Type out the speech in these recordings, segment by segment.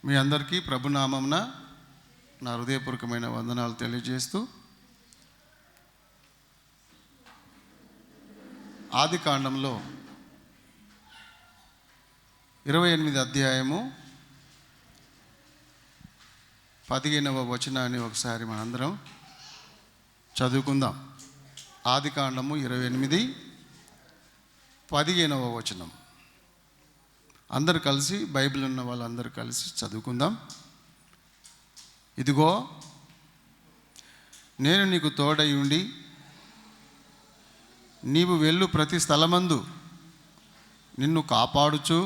మీ అందరికీ ప్రభునామమున నా హృదయపూర్వకమైన వందనాలు తెలియజేస్తూ, ఆది కాండంలో 28 అధ్యాయము 15వ వచనాన్ని ఒకసారి మనందరం చదువుకుందాం. ఆది కాండము 28 15వ వచనం. అందరు కలిసి, బైబిల్ ఉన్న వాళ్ళందరూ కలిసి చదువుకుందాం. ఇదిగో, నేను నీకు తోడై ఉండి నీవు వెళ్ళు ప్రతి స్థలమందు నిన్ను కాపాడుచు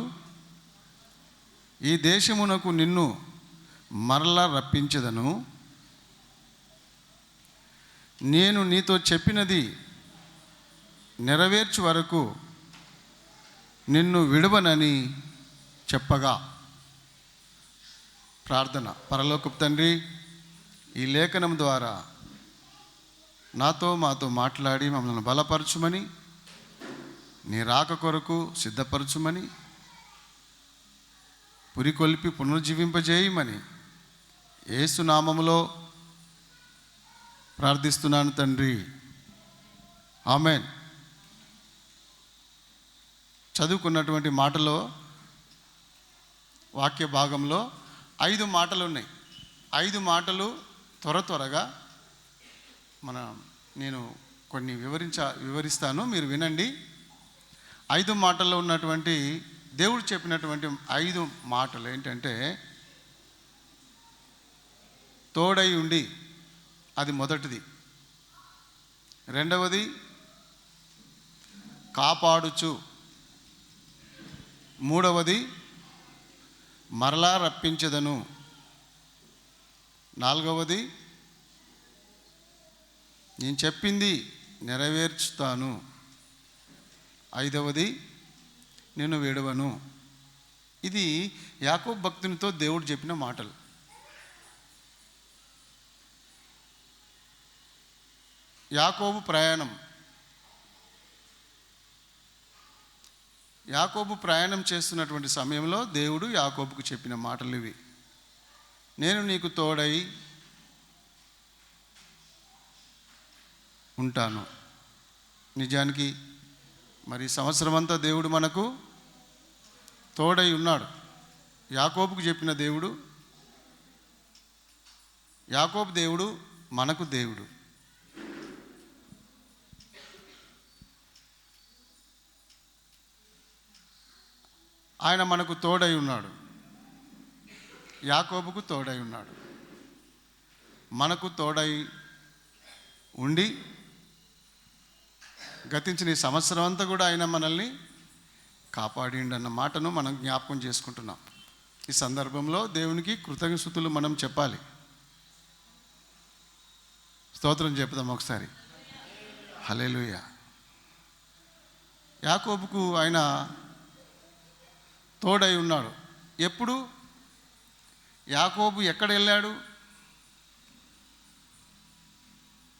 ఈ దేశమునకు నిన్ను మరలా రప్పించెదను. నేను నీతో చెప్పినది నెరవేర్చు వరకు నిన్ను విడువనని చెప్పగా. ప్రార్థన. పరలోకపు తండ్రి, ఈ లేఖనం ద్వారా మాతో మాట్లాడి మమ్మల్ని బలపరచుమని, నీ రాక కొరకు సిద్ధపరచుమని, పురికొల్పి పునర్జీవింపజేయమని యేసు నామములో ప్రార్థిస్తున్నాను తండ్రి. ఆమెన్. చదువుకున్నటువంటి మాటలో, వాక్య భాగంలో 5 మాటలు ఉన్నాయి. 5 మాటలు త్వరగా నేను కొన్ని వివరిస్తాను, మీరు వినండి. 5 మాటల్లో ఉన్నటువంటి దేవుడు చెప్పినటువంటి 5 మాటలు ఏంటంటే, తోడై ఉండి, అది మొదటిది. రెండవది కాపాడుచు. మూడవది మరలా రప్పించెదను. నాలుగవది నేను చెప్పింది నెరవేర్చుతాను. ఐదవది నేను విడువను. ఇది యాకోబు భక్తునితో దేవుడు చెప్పిన మాటలు. యాకోబు ప్రయాణం. యాకోబు ప్రయాణం చేస్తున్నటువంటి సమయంలో దేవుడు యాకోబుకు చెప్పిన మాటలు ఇవి. నేను నీకు తోడై ఉంటాను. నిజానికి మరి సంవత్సరం అంతా దేవుడు మనకు తోడై ఉన్నాడు. యాకోబుకు చెప్పిన దేవుడు, యాకోబు దేవుడు మనకు దేవుడు. ఆయన మనకు తోడై ఉన్నాడు. యాకోబుకు తోడై ఉన్నాడు. మనకు తోడై ఉండి గతించిన ఈ సంవత్సరం అంతా కూడా ఆయన మనల్ని కాపాడిండు అన్న మాటను మనం జ్ఞాపకం చేసుకుంటున్నాం. ఈ సందర్భంలో దేవునికి కృతజ్ఞతలు మనం చెప్పాలి. స్తోత్రం చెప్దాం ఒకసారి. హల్లెలూయా. యాకోబుకు ఆయన తోడై ఉన్నాడు. ఎప్పుడు? యాకోబు ఎక్కడ వెళ్ళాడు?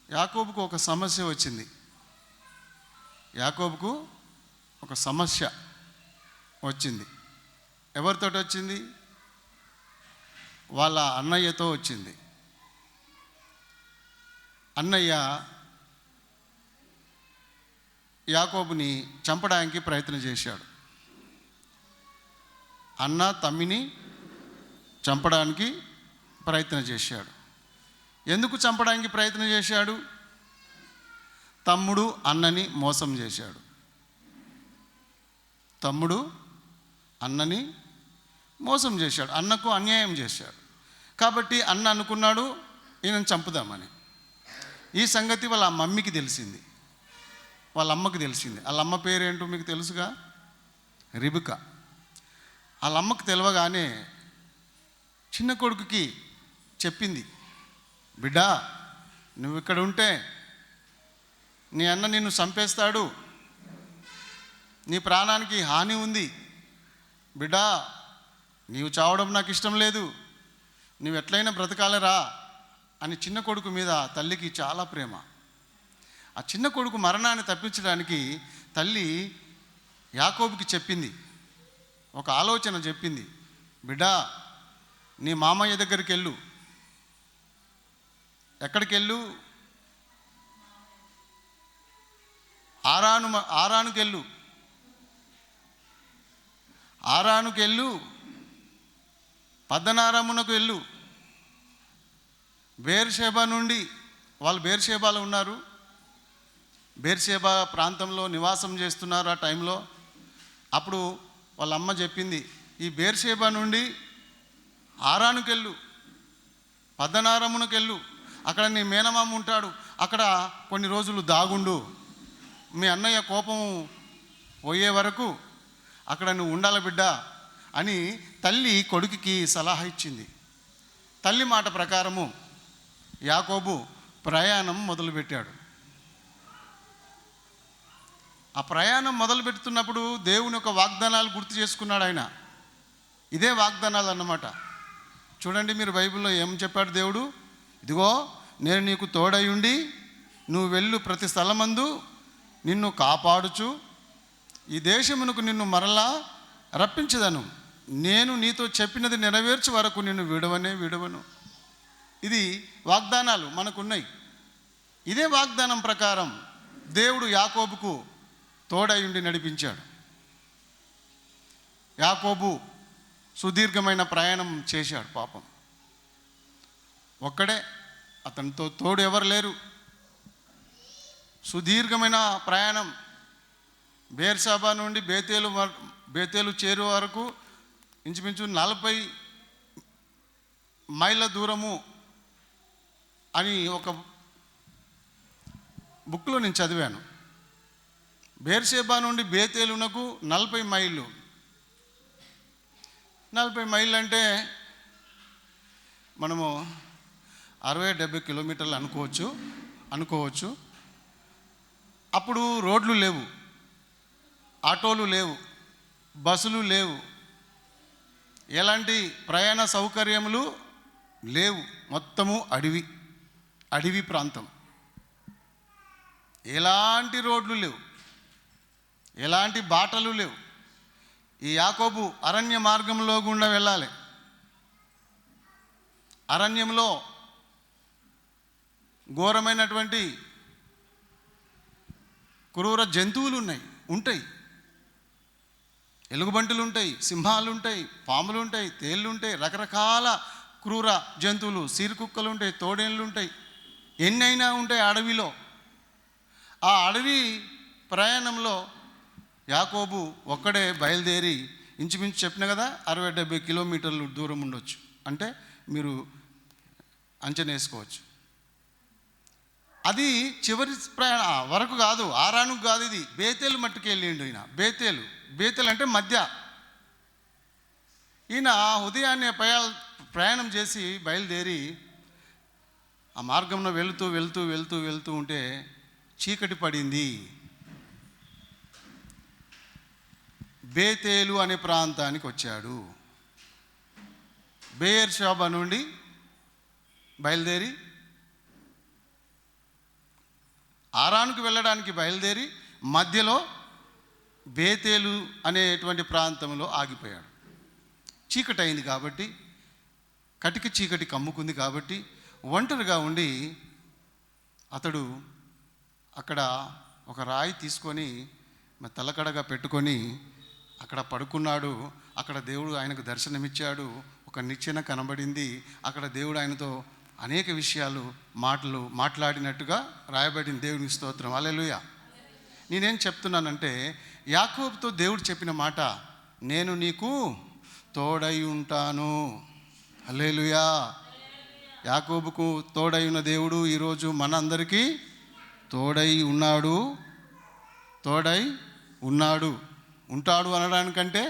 యాకోబుకు ఒక సమస్య వచ్చింది. యాకోబుకు ఒక సమస్య వచ్చింది. ఎవరితోటి వచ్చింది? వాళ్ళ అన్నయ్యతో వచ్చింది. అన్నయ్య యాకోబుని చంపడానికి ప్రయత్నం చేశాడు. అన్న తమ్మిని చంపడానికి ప్రయత్నం చేశాడు. ఎందుకు చంపడానికి ప్రయత్నం చేశాడు? తమ్ముడు అన్నని మోసం చేశాడు. తమ్ముడు అన్నని మోసం చేశాడు. అన్నకు అన్యాయం చేశాడు. కాబట్టి అన్న అనుకున్నాడు ఈయనను చంపుదామని. ఈ సంగతి వాళ్ళ మమ్మీకి తెలిసింది, వాళ్ళ అమ్మకి తెలిసింది. వాళ్ళ అమ్మ పేరేంటో మీకు తెలుసుగా, రిబికా. వాళ్ళ అమ్మకు తెలియగానే చిన్న కొడుకుకి చెప్పింది, బిడ్డా నువ్వు ఇక్కడ ఉంటే నీ అన్న నిన్ను చంపేస్తాడు, నీ ప్రాణానికి హాని ఉంది, బిడ్డా నీవు చావడం నాకు ఇష్టం లేదు, నువ్వు ఎట్లయినా బ్రతకాలరా అని చిన్న కొడుకు మీద తల్లికి చాలా ప్రేమ. ఆ చిన్న కొడుకు మరణాన్ని తప్పించడానికి తల్లి యాకోబుకి చెప్పింది, ఒక ఆలోచన చెప్పింది. బిడ్డా నీ మామయ్య దగ్గరికి వెళ్ళు. ఎక్కడికి వెళ్ళు? ఆరానుకి వెళ్ళు. ఆరానుకి వెళ్ళు, పద్దనారామునకు వెళ్ళు. బేర్షేబా నుండి, వాళ్ళు బేర్షేబాలో ఉన్నారు, బేర్షేబా ప్రాంతంలో నివాసం చేస్తున్నారు ఆ టైంలో. అప్పుడు వాళ్ళ అమ్మ చెప్పింది, ఈ బేర్షేబా నుండి ఆరానుకి వెళ్ళు, పద్దనారామునకు వెళ్ళు, అక్కడ నీ మేనమామ ఉంటాడు, అక్కడ కొన్ని రోజులు దాగుండు, మీ అన్నయ్య కోపం పోయే వరకు అక్కడ నువ్వు ఉండాలి బిడ్డ అని తల్లి కొడుకుకి సలహా ఇచ్చింది. తల్లి మాట ప్రకారము యాకోబు ప్రయాణం మొదలుపెట్టాడు. ఆ ప్రయాణం మొదలు పెడుతున్నప్పుడు దేవుని యొక్క వాగ్దానాలు గుర్తు చేసుకున్నాడు ఆయన. ఇదే వాగ్దానాలు అన్నమాట. చూడండి మీరు బైబిల్లో ఏం చెప్పాడు దేవుడు? ఇదిగో నేను నీకు తోడై ఉండి నువ్వు వెళ్ళు ప్రతి స్థలమందు నిన్ను కాపాడుచు ఈ దేశమునకు నిన్ను మరలా రప్పించదను, నేను నీతో చెప్పినది నెరవేర్చే వరకు నిన్ను విడవను. ఇది వాగ్దానాలు మనకున్నాయి. ఇదే వాగ్దానం ప్రకారం దేవుడు యాకోబుకు తోడై ఉండి నడిపించాడు. యాకోబు సుదీర్ఘమైన ప్రయాణం చేశాడు. పాపం ఒక్కడే, అతనితో తోడు ఎవరు లేరు. సుదీర్ఘమైన ప్రయాణం బేర్షాబా నుండి బేతేలు చేరు వరకు ఇంచుమించు 40 మైళ్ళ దూరము అని ఒక బుక్లో నేను చదివాను. బేర్షేబా నుండి బేతేలునకు 40 మైళ్ళు. 40 మైళ్ళు అంటే మనము 60-70 కిలోమీటర్లు అనుకోవచ్చు. అప్పుడు రోడ్లు లేవు, ఆటోలు లేవు, బస్సులు లేవు, ఎలాంటి ప్రయాణ సౌకర్యములు లేవు. మొత్తము అడవి ప్రాంతం. ఎలాంటి రోడ్లు లేవు, ఎలాంటి బాటలు లేవు. ఈ యాకోబు అరణ్య మార్గంలో గుండా వెళ్ళాలి. అరణ్యంలో ఘోరమైనటువంటి క్రూర జంతువులు ఉంటాయి. ఎలుగుబంటులు ఉంటాయి, సింహాలు ఉంటాయి, పాములు ఉంటాయి, తేళ్ళు ఉంటాయి, రకరకాల క్రూర జంతువులు, సీరుకుక్కలు ఉంటాయి, తోడేళ్ళు ఉంటాయి, ఎన్నైనా ఉంటాయి అడవిలో. ఆ అడవి ప్రయాణంలో యాకోబు ఒక్కడే బయలుదేరి ఇంచుమించు చెప్పిన కదా 60-70 కిలోమీటర్లు దూరం ఉండొచ్చు. అంటే మీరు అంచనా వేసుకోవచ్చు. అది చివరి ప్రయాణ వరకు కాదు, ఆరానుకు కాదు, ఇది బేతేలు మట్టుకు వెళ్ళిండు ఈయన. బేతేలు అంటే మధ్య. ఈయన ఉదయాన్నే ప్రయాణం చేసి బయలుదేరి ఆ మార్గంలో వెళుతూ ఉంటే చీకటి పడింది. బేతేలు అనే ప్రాంతానికి వచ్చాడు. బేర్షాబా నుండి బయలుదేరి ఆరానుకు వెళ్ళడానికి బయలుదేరి మధ్యలో బేతేలు అనేటువంటి ప్రాంతంలో ఆగిపోయాడు. చీకటి అయింది కాబట్టి, కటిక చీకటి కమ్ముకుంది కాబట్టి ఒంటరిగా ఉండి అతడు అక్కడ ఒక రాయి తీసుకొని తలకడగా పెట్టుకొని అక్కడ పడుకున్నాడు. అక్కడ దేవుడు ఆయనకు దర్శనమిచ్చాడు. ఒక నిచ్చెన కనబడింది. అక్కడ దేవుడు ఆయనతో అనేక విషయాలు మాట్లాడినట్టుగా రాయబడింది. దేవునికి స్తోత్రం, హల్లెలూయా. నేనేం చెప్తున్నానంటే, యాకోబుతో దేవుడు చెప్పిన మాట, నేను నీకు తోడై ఉంటాను. హల్లెలూయా. యాకోబుకు తోడై ఉన్న దేవుడు ఈరోజు మనందరికీ తోడై ఉన్నాడు. ఉంటాడు అనడానికంటే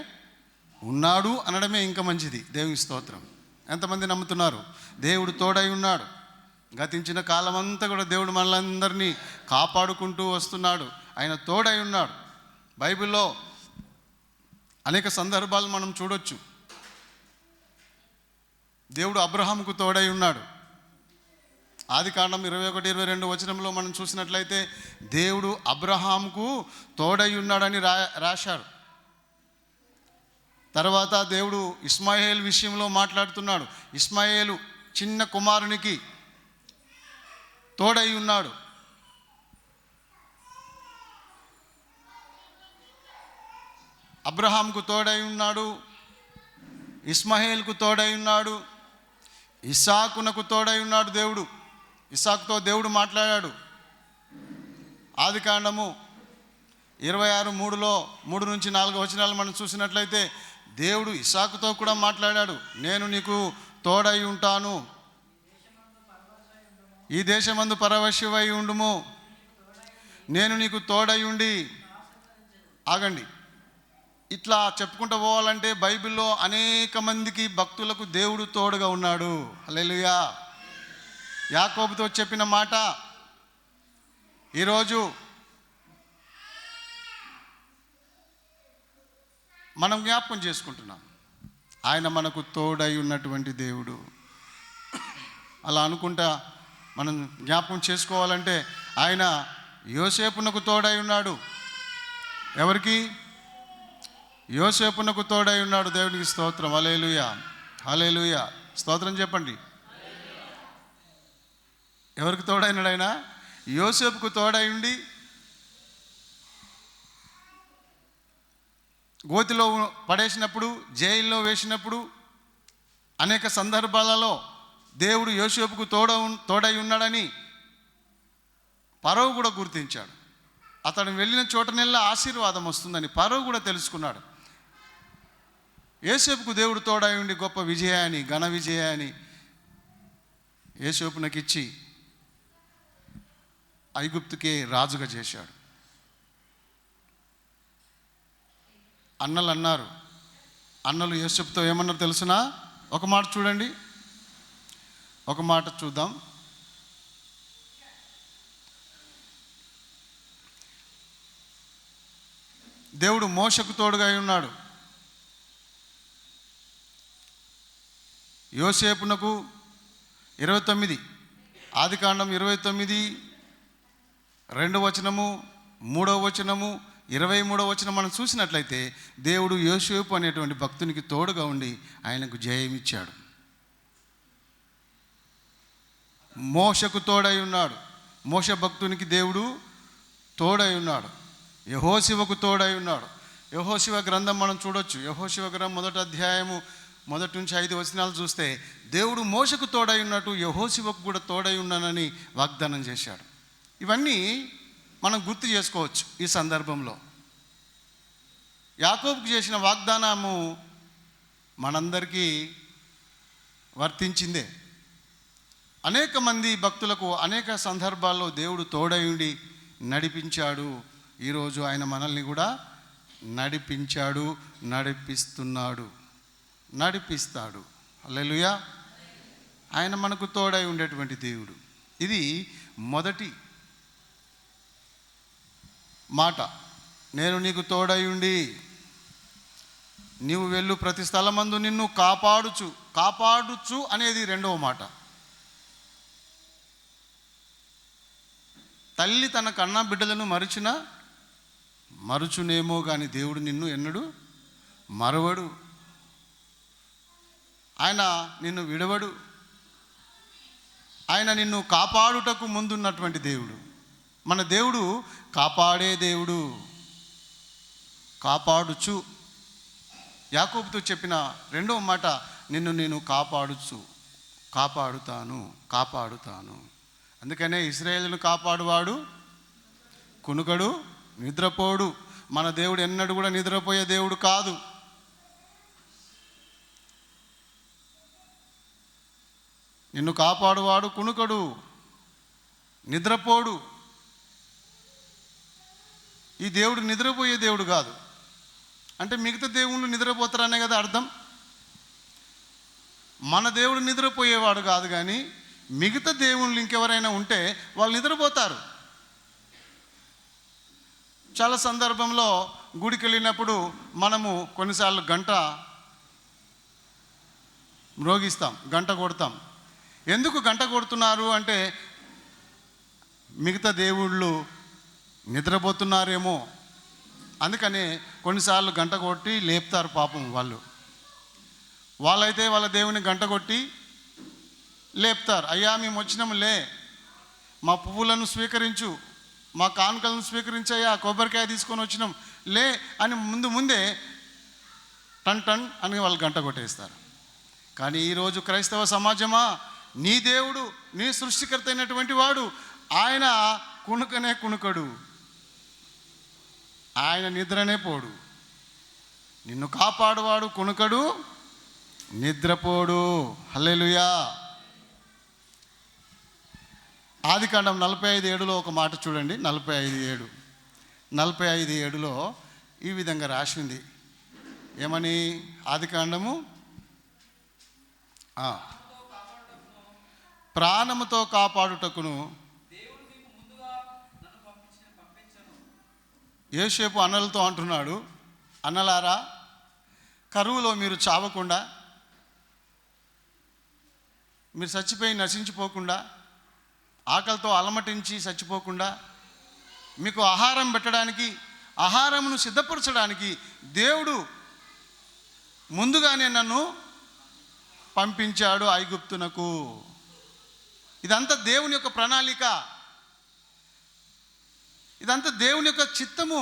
ఉన్నాడు అనడమే ఇంకా మంచిది. దేవుని స్తోత్రం. ఎంతమంది నమ్ముతున్నారు? దేవుడు తోడై ఉన్నాడు. గతించిన కాలం అంతా కూడా దేవుడు మనలందరినీ కాపాడుకుంటూ వస్తున్నాడు. ఆయన తోడై ఉన్నాడు. బైబిల్లో అనేక సందర్భాలు మనం చూడొచ్చు. దేవుడు అబ్రహాముకు తోడై ఉన్నాడు. ఆదికాండం 21-22 వచనంలో మనం చూసినట్లయితే దేవుడు అబ్రహాముకు తోడై ఉన్నాడని రాశారు. తర్వాత దేవుడు ఇస్మాయేల్ విషయంలో మాట్లాడుతున్నాడు. ఇస్మాయేలు చిన్న కుమారునికి తోడై ఉన్నాడు. అబ్రహాంకు తోడై ఉన్నాడు, ఇస్మాయేల్కు తోడై ఉన్నాడు, ఇస్సాకునకు తోడై ఉన్నాడు. దేవుడు ఇస్సాకుతో దేవుడు మాట్లాడాడు. ఆదికాండము 26:3లో 3-4 వచనాలు మనం చూసినట్లయితే దేవుడు ఇస్సాకుతో కూడా మాట్లాడాడు. నేను నీకు తోడై ఉంటాను, ఈ దేశమందు పరవశివై ఉండుము, నేను నీకు తోడై ఉండి. ఆగండి, ఇట్లా చెప్పుకుంటూ పోవాలంటే బైబిల్లో అనేక మందికి భక్తులకు దేవుడు తోడుగా ఉన్నాడు. హల్లెలూయా. యాకోబుతో చెప్పిన మాట ఈరోజు మనం జ్ఞాపకం చేసుకుంటున్నాం. ఆయన మనకు తోడై ఉన్నటువంటి దేవుడు. అలా అనుకుంటా మనం జ్ఞాపకం చేసుకోవాలంటే ఆయన యోసేపునకు తోడై ఉన్నాడు. ఎవరికి? యోసేపునకు తోడై ఉన్నాడు. దేవునికి స్తోత్రం. హల్లెలూయా, హల్లెలూయా. స్తోత్రం చెప్పండి. ఎవరికి తోడైనాడు ఆయన? యోసేపుకు తోడై ఉండి గోతిలో పడేసినప్పుడు, జైల్లో వేసినప్పుడు అనేక సందర్భాలలో దేవుడు యోసేపుకు తోడై ఉన్నాడని ఫరో కూడా గుర్తించాడు. అతడు వెళ్ళిన చోటనెల్లా ఆశీర్వాదం వస్తుందని ఫరో కూడా తెలుసుకున్నాడు. యోసేపుకు దేవుడు తోడై ఉండి గొప్ప విజయాన్ని, ఘన విజయాన్ని యోసేపునకిచ్చి ఐగుప్తుకే రాజుగా చేశాడు. అన్నలు యోసేపుతో ఏమన్నారు తెలుసునా? ఒక మాట చూడండి, ఒక మాట చూద్దాం. దేవుడు మోషకు తోడుగా ఉన్నాడు. యోసేపునకు 29 ఆదికాండం 29 2వ వచనము 3వ వచనము 23వ వచనం మనం చూసినట్లయితే దేవుడు యోసేపు అనేటువంటి భక్తునికి తోడుగా ఉండి ఆయనకు జయం ఇచ్చాడు. మోషకు తోడై ఉన్నాడు. మోష భక్తునికి దేవుడు తోడై ఉన్నాడు. యెహోషువకు తోడై ఉన్నాడు. యెహోషువ గ్రంథం మనం చూడొచ్చు. యెహోషువ గ్రంథం 1వ అధ్యాయము 1-5 వచనాలు చూస్తే దేవుడు మోషకు తోడై ఉన్నట్టు యెహోషువకు కూడా తోడై ఉన్నానని వాగ్దానం చేశాడు. ఇవన్నీ మనం గుర్తు చేసుకోవచ్చు. ఈ సందర్భంలో యాకోబుకు చేసిన వాగ్దానము మనందరికీ వర్తించిందే. అనేక మంది భక్తులకు అనేక సందర్భాల్లో దేవుడు తోడై ఉండి నడిపించాడు. ఈరోజు ఆయన మనల్ని కూడా నడిపించాడు, నడిపిస్తాడు. హల్లెలూయా. ఆయన మనకు తోడై ఉండేటువంటి దేవుడు. ఇది మొదటి మాట. నేను నీకు తోడై ఉండి నీవు వెళ్ళు ప్రతి స్థలమందు నిన్ను కాపాడుచు అనేది రెండవ మాట. తల్లి తన కన్న బిడ్డలను మరుచునేమో కానీ దేవుడు నిన్ను ఎన్నడూ మరవడు. ఆయన నిన్ను విడవడు. ఆయన నిన్ను కాపాడుటకు ముందున్నటువంటి దేవుడు. మన దేవుడు కాపాడే దేవుడు. కాపాడుచు, యాకోబుతో చెప్పిన రెండవ మాట, నిన్ను నేను కాపాడుతాను. అందుకనే ఇశ్రాయేలును కాపాడువాడు కునుకడు, నిద్రపోడు. మన దేవుడు ఎన్నడూ కూడా నిద్రపోయే దేవుడు కాదు. నిన్ను కాపాడువాడు కునుకడు, నిద్రపోడు. ఈ దేవుడు నిద్రపోయే దేవుడు కాదు. అంటే మిగతా దేవుళ్ళు నిద్రపోతారనే కదా అర్థం. మన దేవుడు నిద్రపోయేవాడు కాదు, కానీ మిగతా దేవుళ్ళు ఇంకెవరైనా ఉంటే వాళ్ళు నిద్రపోతారు. చాలా సందర్భంలో గుడికి వెళ్ళినప్పుడు మనము కొన్నిసార్లు గంట మ్రోగిస్తాం, గంట కొడతాం. ఎందుకు గంట కొడుతున్నారు అంటే మిగతా దేవుళ్ళు నిద్రపోతున్నారేమో అందుకని కొన్నిసార్లు గంట కొట్టి లేపుతారు పాపం వాళ్ళైతే వాళ్ళ దేవుని గంట కొట్టి లేపుతారు. అయ్యా మేము వచ్చినాము, లే, మా పువ్వులను స్వీకరించు, మా కానుకలను స్వీకరించయ్యా, కొబ్బరికాయ తీసుకొని వచ్చినాం, లే అని ముందే టన్ టన్ అని వాళ్ళు గంట కొట్టేస్తారు. కానీ ఈరోజు క్రైస్తవ సమాజమా, నీ దేవుడు, నీ సృష్టికర్త అయినటువంటి వాడు ఆయన కునుకనే కునుకడు, ఆయన నిద్రనే పోడు. నిన్ను కాపాడువాడు కునుకడు, నిద్రపోడు. హల్లెలూయా. ఆదికాండం 45:7లో ఒక మాట చూడండి. 45:7లో ఈ విధంగా రాసి ఉంది. ఏమని? ఆదికాండము ప్రాణముతో కాపాడుటకును యోసేపు అన్నలతో అంటున్నాడు, అన్నలారా, కరువులో మీరు చావకుండా, మీరు చచ్చిపోయి నశించిపోకుండా, ఆకలితో అలమటించి చచ్చిపోకుండా, మీకు ఆహారం పెట్టడానికి, ఆహారమును సిద్ధపరచడానికి దేవుడు ముందుగానే నన్ను పంపించాడు ఐగుప్తునకు. ఇదంతా దేవుని యొక్క ప్రణాళిక, ఇదంతా దేవుని యొక్క చిత్తము.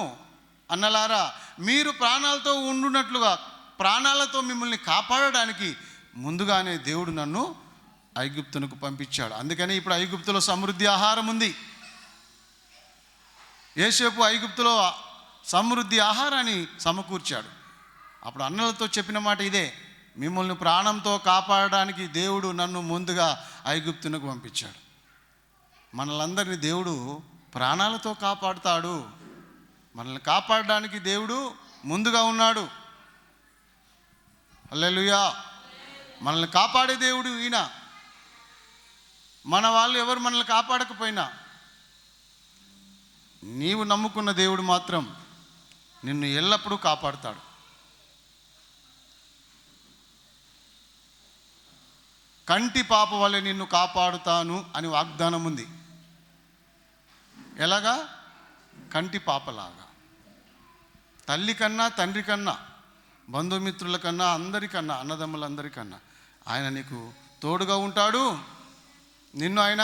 అన్నలారా, మీరు ప్రాణాలతో ఉండునట్లుగా, ప్రాణాలతో మిమ్మల్ని కాపాడడానికి ముందుగానే దేవుడు నన్ను ఐగుప్తునకు పంపించాడు. అందుకని ఇప్పుడు ఐగుప్తులో సమృద్ధి ఆహారం ఉంది. యోసేపు ఐగుప్తులో సమృద్ధి ఆహారాన్ని సమకూర్చాడు. అప్పుడు అన్నలతో చెప్పిన మాట ఇదే, మిమ్మల్ని ప్రాణంతో కాపాడడానికి దేవుడు నన్ను ముందుగా ఐగుప్తునకు పంపించాడు. మనలందరినీ దేవుడు ప్రాణాలతో కాపాడుతాడు. మనల్ని కాపాడడానికి దేవుడు ముందుగా ఉన్నాడు. హల్లెలూయా. మనల్ని కాపాడే దేవుడు ఈయన. మన వాళ్ళు ఎవరు మనల్ని కాపాడకపోయినా, నీవు నమ్ముకున్న దేవుడు మాత్రం నిన్ను ఎల్లప్పుడూ కాపాడుతాడు. కంటి పాప వలె నిన్ను కాపాడుతాను అని వాగ్దానం ఉంది. ఎలాగా? కంటి పాపలాగా. తల్లి కన్నా, తండ్రి కన్నా, బంధుమిత్రుల కన్నా, అందరికన్నా, అన్నదమ్ములందరికన్నా ఆయన నీకు తోడుగా ఉంటాడు. నిన్ను ఆయన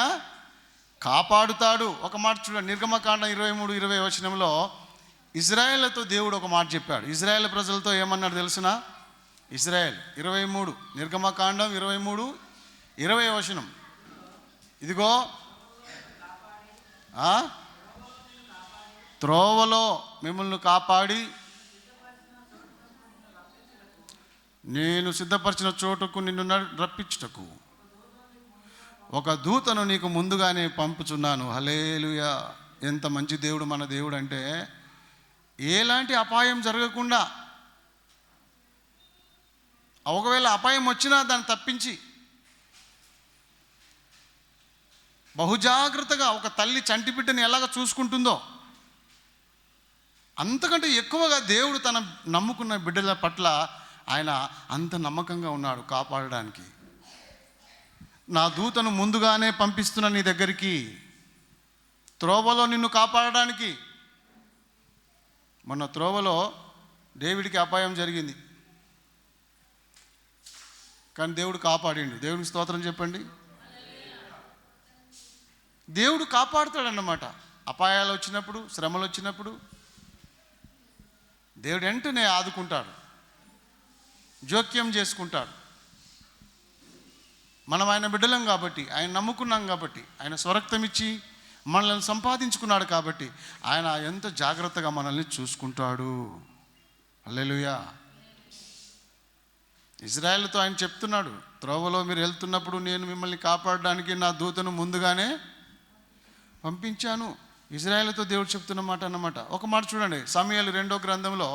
కాపాడుతాడు. ఒక మాట చూడండి, నిర్గమకాండం 23:20 వచనంలో ఇజ్రాయేళ్లతో దేవుడు ఒక మాట చెప్పాడు. ఇజ్రాయేల్ ప్రజలతో ఏమన్నాడు తెలుసునా? ఇజ్రాయేల్ 23, నిర్గమకాండం 23:20 వచనం. ఇదిగో త్రోవలో మిమ్మల్ని కాపాడి నేను సిద్ధపరిచిన చోటుకు నిన్ను రప్పించుటకు ఒక దూతను నీకు ముందుగానే పంపుచున్నాను. హల్లెలూయా. ఎంత మంచి దేవుడు మన దేవుడు అంటే, ఎలాంటి అపాయం జరగకుండా, ఒకవేళ అపాయం వచ్చినా దాన్ని తప్పించి బహుజాగ్రత్తగా ఒక తల్లి చంటి బిడ్డని ఎలాగ చూసుకుంటుందో అంతకంటే ఎక్కువగా దేవుడు తన నమ్ముకున్న బిడ్డల పట్ల ఆయన అంత నమ్మకంగా ఉన్నాడు కాపాడడానికి. నా దూతను ముందుగానే పంపిస్తున్నా నీ దగ్గరికి, త్రోవలో నిన్ను కాపాడడానికి. మొన్న త్రోవలో డేవిడ్కి అపాయం జరిగింది, కానీ దేవుడు కాపాడిండు. దేవుడికి స్తోత్రం చెప్పండి. దేవుడు కాపాడుతాడన్నమాట. అపాయాలు వచ్చినప్పుడు, శ్రమలు వచ్చినప్పుడు దేవుడు వెంటనే ఆదుకుంటాడు, జోక్యం చేసుకుంటాడు. మనం ఆయన బిడ్డలం కాబట్టి, ఆయన నమ్ముకున్నాం కాబట్టి, ఆయన స్వరక్తం ఇచ్చి మనల్ని సంపాదించుకున్నాడు కాబట్టి ఆయన ఎంత జాగ్రత్తగా మనల్ని చూసుకుంటాడు. హల్లెలూయా. ఇజ్రాయేలుతో ఆయన చెప్తున్నాడు, త్రోవలో మీరు వెళ్తున్నప్పుడు నేను మిమ్మల్ని కాపాడడానికి నా దూతను ముందుగానే పంపించాను. ఇజ్రాయేలుతో దేవుడు చెప్తున్న మాట అన్నమాట. ఒక మాట చూడండి, సమూయేలు 2వ గ్రంథంలో,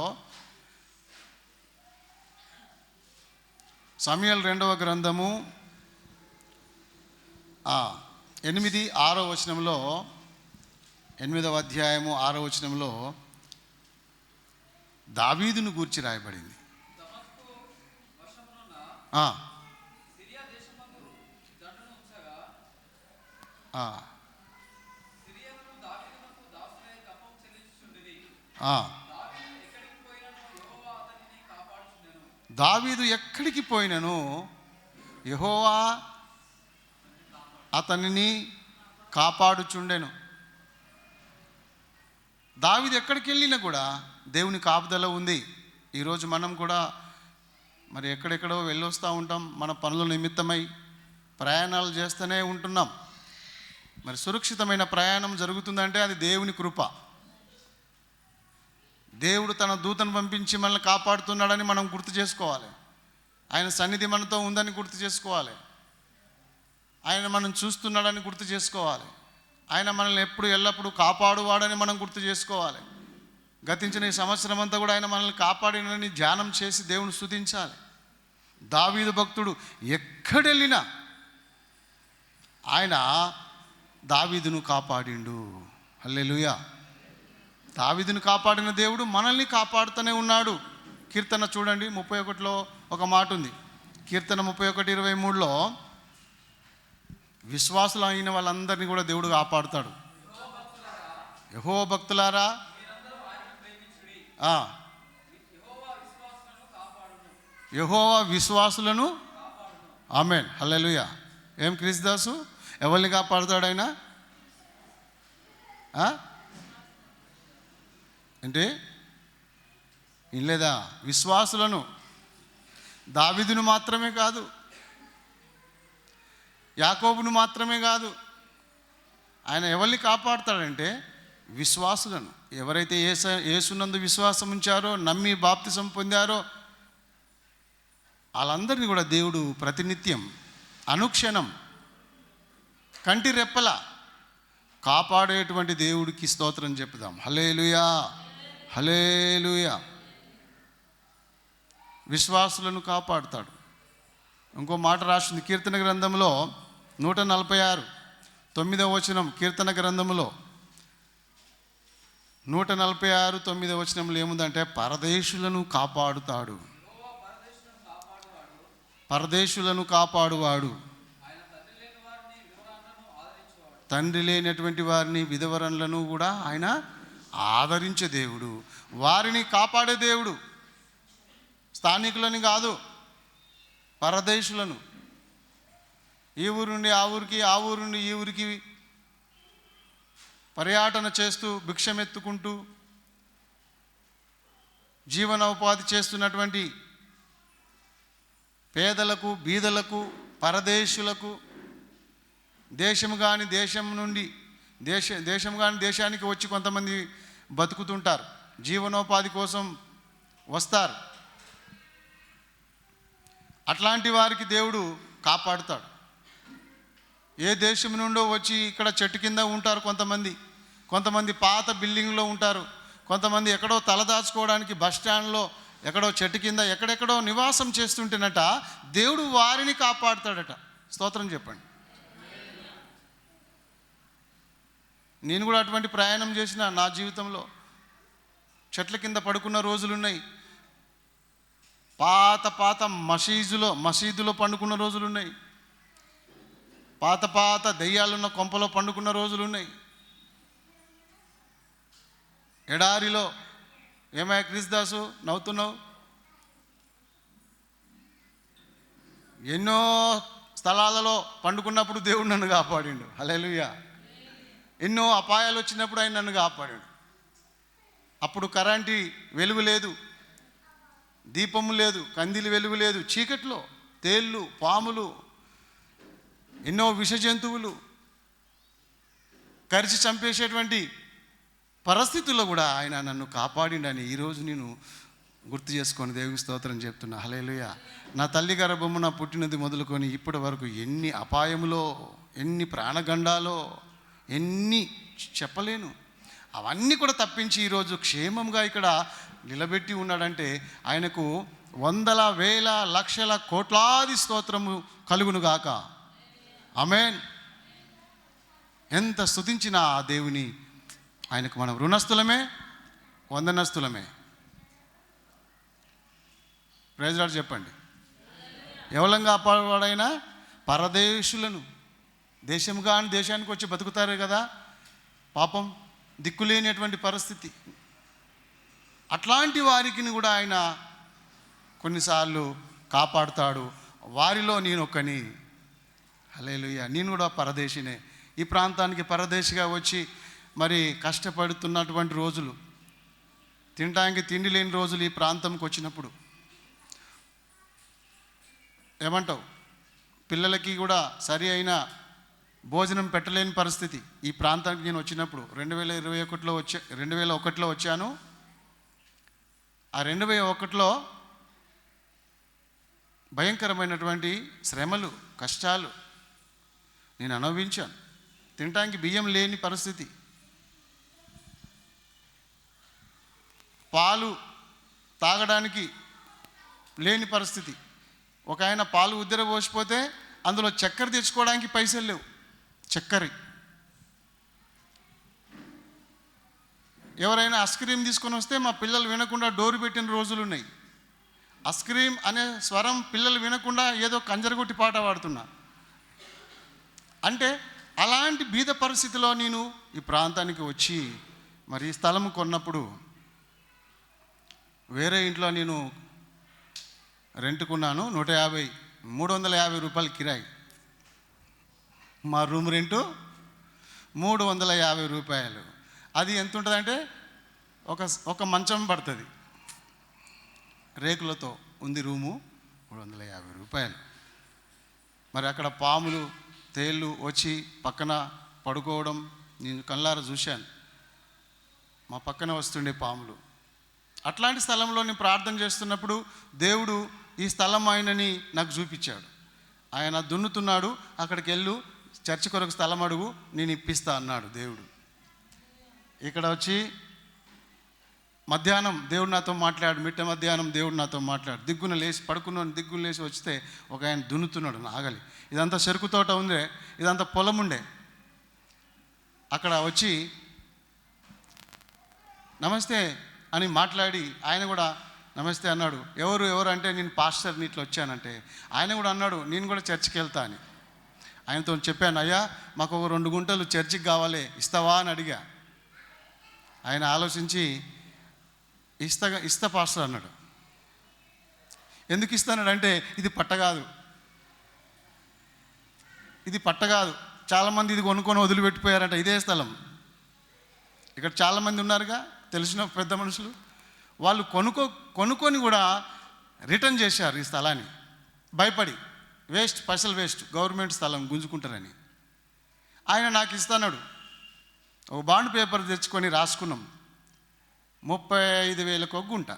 సమూయేలు 2వ గ్రంథము 8-6 వచనంలో, 8వ అధ్యాయము 6వ వచనంలో దావీదును గూర్చి రాయబడింది. దావీదు ఎక్కడికి పోయినను యెహోవా అతనిని కాపాడుచుండెను. దావీదు ఎక్కడికి వెళ్ళినా కూడా దేవుని కాపుదల ఉంది. ఈరోజు మనం కూడా మరి ఎక్కడెక్కడో వెళ్ళొస్తూ ఉంటాం, మన పనుల నిమిత్తమై ప్రయాణాలు చేస్తూనే ఉంటున్నాం. మరి సురక్షితమైన ప్రయాణం జరుగుతుందంటే అది దేవుని కృప. దేవుడు తన దూతను పంపించి మనల్ని కాపాడుతున్నాడని మనం గుర్తు చేసుకోవాలి. ఆయన సన్నిధి మనతో ఉందని గుర్తు చేసుకోవాలి. ఆయన మనం చూస్తున్నాడని గుర్తు చేసుకోవాలి. ఆయన మనల్ని ఎప్పుడు ఎల్లప్పుడూ కాపాడువాడని మనం గుర్తు చేసుకోవాలి. గతించిన ఈ సంవత్సరం అంతా కూడా ఆయన మనల్ని కాపాడినని ధ్యానం చేసి దేవుని స్తుతించాలి. దావీదు భక్తుడు ఎక్కడెళ్ళినా ఆయన దావీదును కాపాడిండు. హల్లెలూయా. దావీదును కాపాడిన దేవుడు మనల్ని కాపాడుతూనే ఉన్నాడు. కీర్తన చూడండి 31లో ఒక మాట ఉంది. కీర్తన 31:23లో విశ్వాసులు అయిన వాళ్ళందరినీ కూడా దేవుడు కాపాడుతాడు. యెహోవా భక్తులారా, యెహోవా విశ్వాసులను, ఆమేన్, హల్లెలూయా. ఏం క్రీస్తుదాసు, ఎవరిని కాపాడుతాడు ఆయన? అంటే ఏం లేదా? విశ్వాసులను. దావీదును మాత్రమే కాదు, యాకోబును మాత్రమే కాదు, ఆయన ఎవరిని కాపాడుతాడంటే విశ్వాసులను. ఎవరైతే యేసునందు విశ్వాసం ఉంచారో, నమ్మి బాప్తిసం పొందారో వాళ్ళందరినీ కూడా దేవుడు ప్రతినిత్యం అనుక్షణం కంటి రెప్పల కాపాడేటువంటి దేవుడికి స్తోత్రం చెప్పుదాం. హల్లెలూయా, హల్లెలూయా. విశ్వాసులను కాపాడుతాడు. ఇంకో మాట రాసింది కీర్తన గ్రంథంలో 146 9వ వచనం. కీర్తన గ్రంథంలో 146 9వ వచనంలో ఏముందంటే పరదేశులను కాపాడుతాడు. పరదేశులను కాపాడువాడు. తండ్రి లేనటువంటి వారిని, విధవరులను కూడా ఆయన ఆదరించే దేవుడు. వారిని కాపాడే దేవుడు. స్థానికులని కాదు, పరదేశులను. ఈ ఊరు నుండి ఆ ఊరికి, ఆ ఊరు నుండి ఈ ఊరికి పర్యటన చేస్తూ, భిక్షమెత్తుకుంటూ జీవనోపాధి చేస్తున్నటువంటి పేదలకు, బీదలకు, పరదేశులకు, దేశం కాని దేశం నుండి దేశం కాని దేశానికి వచ్చి కొంతమంది బతుకుతుంటారు, జీవనోపాధి కోసం వస్తారు. అట్లాంటి వారికి దేవుడు కాపాడుతాడు. ఏ దేశం నుండో వచ్చి ఇక్కడ చెట్టు కింద ఉంటారు కొంతమంది పాత బిల్డింగ్లో ఉంటారు, కొంతమంది ఎక్కడో తలదాచుకోవడానికి బస్ స్టాండ్లో, ఎక్కడో చెట్టు కింద, ఎక్కడెక్కడో నివాసం చేస్తుంటేనట దేవుడు వారిని కాపాడుతాడట. స్తోత్రం చెప్పండి. నేను కూడా అటువంటి ప్రయాణం చేసిన నా జీవితంలో. చెట్ల కింద పడుకున్న రోజులున్నాయి, పాత మసీదులో పండుకున్న రోజులున్నాయి, పాత దెయ్యాలున్న కొంపలో పండుకున్న రోజులున్నాయి. ఎడారిలో, ఏమయ్యా క్రీస్తుదాసు నవ్వుతున్నావు? ఎన్నో స్థలాలలో పండుకున్నప్పుడు దేవుడు నన్ను కాపాడిండు. హల్లెలూయా. ఎన్నో అపాయాలు వచ్చినప్పుడు ఆయన నన్ను కాపాడాడు. అప్పుడు కరెంటు వెలుగు లేదు, దీపము లేదు, కందిలి వెలుగు లేదు, చీకట్లో తేళ్ళు, పాములు, ఎన్నో విష జంతువులు కరిచి చంపేసేటువంటి పరిస్థితుల్లో కూడా ఆయన నన్ను కాపాడిండని ఈరోజు నేను గుర్తు చేసుకొని దేవుని స్తోత్రం చెప్తున్నా. హల్లెలూయా. నా తల్లి గర్భమున పుట్టినది మొదలుకొని ఇప్పటి వరకు ఎన్ని అపాయములో, ఎన్ని ప్రాణగండాలో, ఎన్ని చెప్పలేను, అవన్నీ కూడా తప్పించి ఈరోజు క్షేమంగా ఇక్కడ నిలబెట్టి ఉన్నాడంటే ఆయనకు వందల, వేల, లక్షల, కోట్లాది స్తోత్రము కలుగునుగాక. ఆమేన్. ఎంత స్తుతించిన ఆ దేవుని, ఆయనకు మనం రుణస్థులమే, వందనస్థులమే. ప్రైజ్ లార్డ్ చెప్పండి. ఎవరంగా కాపాడవాడైనా పరదేశులను, దేశం కాని దేశానికి వచ్చి బతుకుతారు కదా, పాపం దిక్కులేనటువంటి పరిస్థితి. అట్లాంటి వారికి కూడా ఆయన కొన్నిసార్లు కాపాడుతాడు. వారిలో నేనొక్కని. హల్లెలూయా. నేను కూడా పరదేశినే. ఈ ప్రాంతానికి పరదేశిగా వచ్చి మరి కష్టపడుతున్నటువంటి రోజులు, తినడానికి తిండి లేని రోజులు ఈ ప్రాంతంకి వచ్చినప్పుడు ఏమంటావు? పిల్లలకి కూడా సరి అయిన భోజనం పెట్టలేని పరిస్థితి ఈ ప్రాంతానికి నేను వచ్చినప్పుడు 2001లో వచ్చాను. ఆ 2001లో భయంకరమైనటువంటి శ్రమలు, కష్టాలు నేను అనుభవించాను. తినడానికి బియ్యం లేని పరిస్థితి, పాలు తాగడానికి లేని పరిస్థితి. ఒక ఆయన పాలు ఉద్దర పోసిపోతే అందులో చక్కెర తెచ్చుకోవడానికి పైసలు లేవు. చక్కెర, ఎవరైనా ఐస్ క్రీమ్ తీసుకొని వస్తే మా పిల్లలు వినకుండా డోరు పెట్టిన రోజులు ఉన్నాయి. ఐస్ క్రీమ్ అనే స్వరం పిల్లలు వినకుండా ఏదో కంజరగొట్టి పాట పాడుతున్నా. అంటే అలాంటి బీద పరిస్థితిలో నేను ఈ ప్రాంతానికి వచ్చి మరి ఈ స్థలం కొన్నప్పుడు వేరే ఇంట్లో నేను రెంట్కున్నాను. 350 రూపాయలు కిరాయి. మా రూమ్ రెంటు 350 రూపాయలు. అది ఎంత ఉంటుందంటే ఒక మంచం పడుతుంది, రేకులతో ఉంది రూము. 350 రూపాయలు. మరి అక్కడ పాములు, తేళ్ళు వచ్చి పక్కన పడుకోవడం నేను కళ్ళారా చూశాను. మా పక్కన వస్తుండే పాములు. అట్లాంటి స్థలంలో నేను ప్రార్థన చేస్తున్నప్పుడు దేవుడు ఈ స్థలం ఆయనని నాకు చూపించాడు. ఆయన దున్నుతున్నాడు, అక్కడికి వెళ్ళు, చర్చి కొరకు స్థలం అడుగు, నేను ఇప్పిస్తా అన్నాడు దేవుడు. ఇక్కడ వచ్చి మధ్యాహ్నం దేవుడు నాతో మాట్లాడు, మిట్ట మధ్యాహ్నం దేవుడు నాతో మాట్లాడు. దిగ్గున లేచి పడుకున్నాను, దిగ్గున లేచి వస్తే ఒక ఆయన దున్నుతున్నాడు నాగలి. ఇదంతా చెరుకు తోట ఉండే, ఇదంతా పొలం ఉండే. అక్కడ వచ్చి నమస్తే అని మాట్లాడి ఆయన కూడా నమస్తే అన్నాడు. ఎవరు అంటే నేను పాస్టర్ని ఇట్లా వచ్చానంటే ఆయన కూడా అన్నాడు నేను కూడా చర్చికి వెళ్తా అని. ఆయనతో చెప్పాను, అయ్యా మాకు ఒక 2 గుంటలు చర్చికి కావాలి, ఇస్తావా అని అడిగా. ఆయన ఆలోచించి ఇస్తా పాస్టర్ అన్నాడు. ఎందుకు ఇస్తానంటే ఇది పట్ట కాదు, చాలామంది ఇది కొనుక్కొని వదిలిపెట్టిపోయారంట. ఇదే స్థలం. ఇక్కడ చాలామంది ఉన్నారుగా తెలిసిన పెద్ద మనుషులు, వాళ్ళు కొనుక్కొని కూడా రిటర్న్ చేశారు ఈ స్థలాన్ని భయపడి. పైసలు వేస్ట్, గవర్నమెంట్ స్థలం గుంజుకుంటారని. ఆయన నాకు ఇస్తాడు. ఒక బాండ్ పేపర్ తెచ్చుకొని రాసుకున్నాం, 35,000కు ఒక గుంట.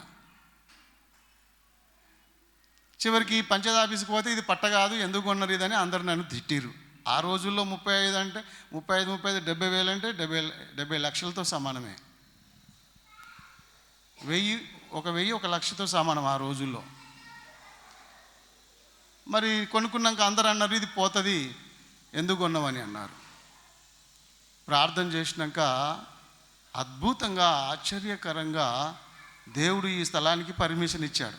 చివరికి పంచాయతీ ఆఫీస్కి పోతే ఇది పట్ట కాదు, ఎందుకు కొన్నారు ఇదని అందరు నన్ను తిట్టిరు. ఆ రోజుల్లో 35 అంటే 70,000 అంటే 70 లక్షలతో సమానమే. 1000 1 లక్షతో సమానం ఆ రోజుల్లో. మరి కొనుక్కున్నాక అందరు అన్నారు ఇది పోతుంది, ఎందుకు కొన్నామని అన్నారు. ప్రార్థన చేసినాక అద్భుతంగా, ఆశ్చర్యకరంగా దేవుడు ఈ స్థలానికి పర్మిషన్ ఇచ్చాడు.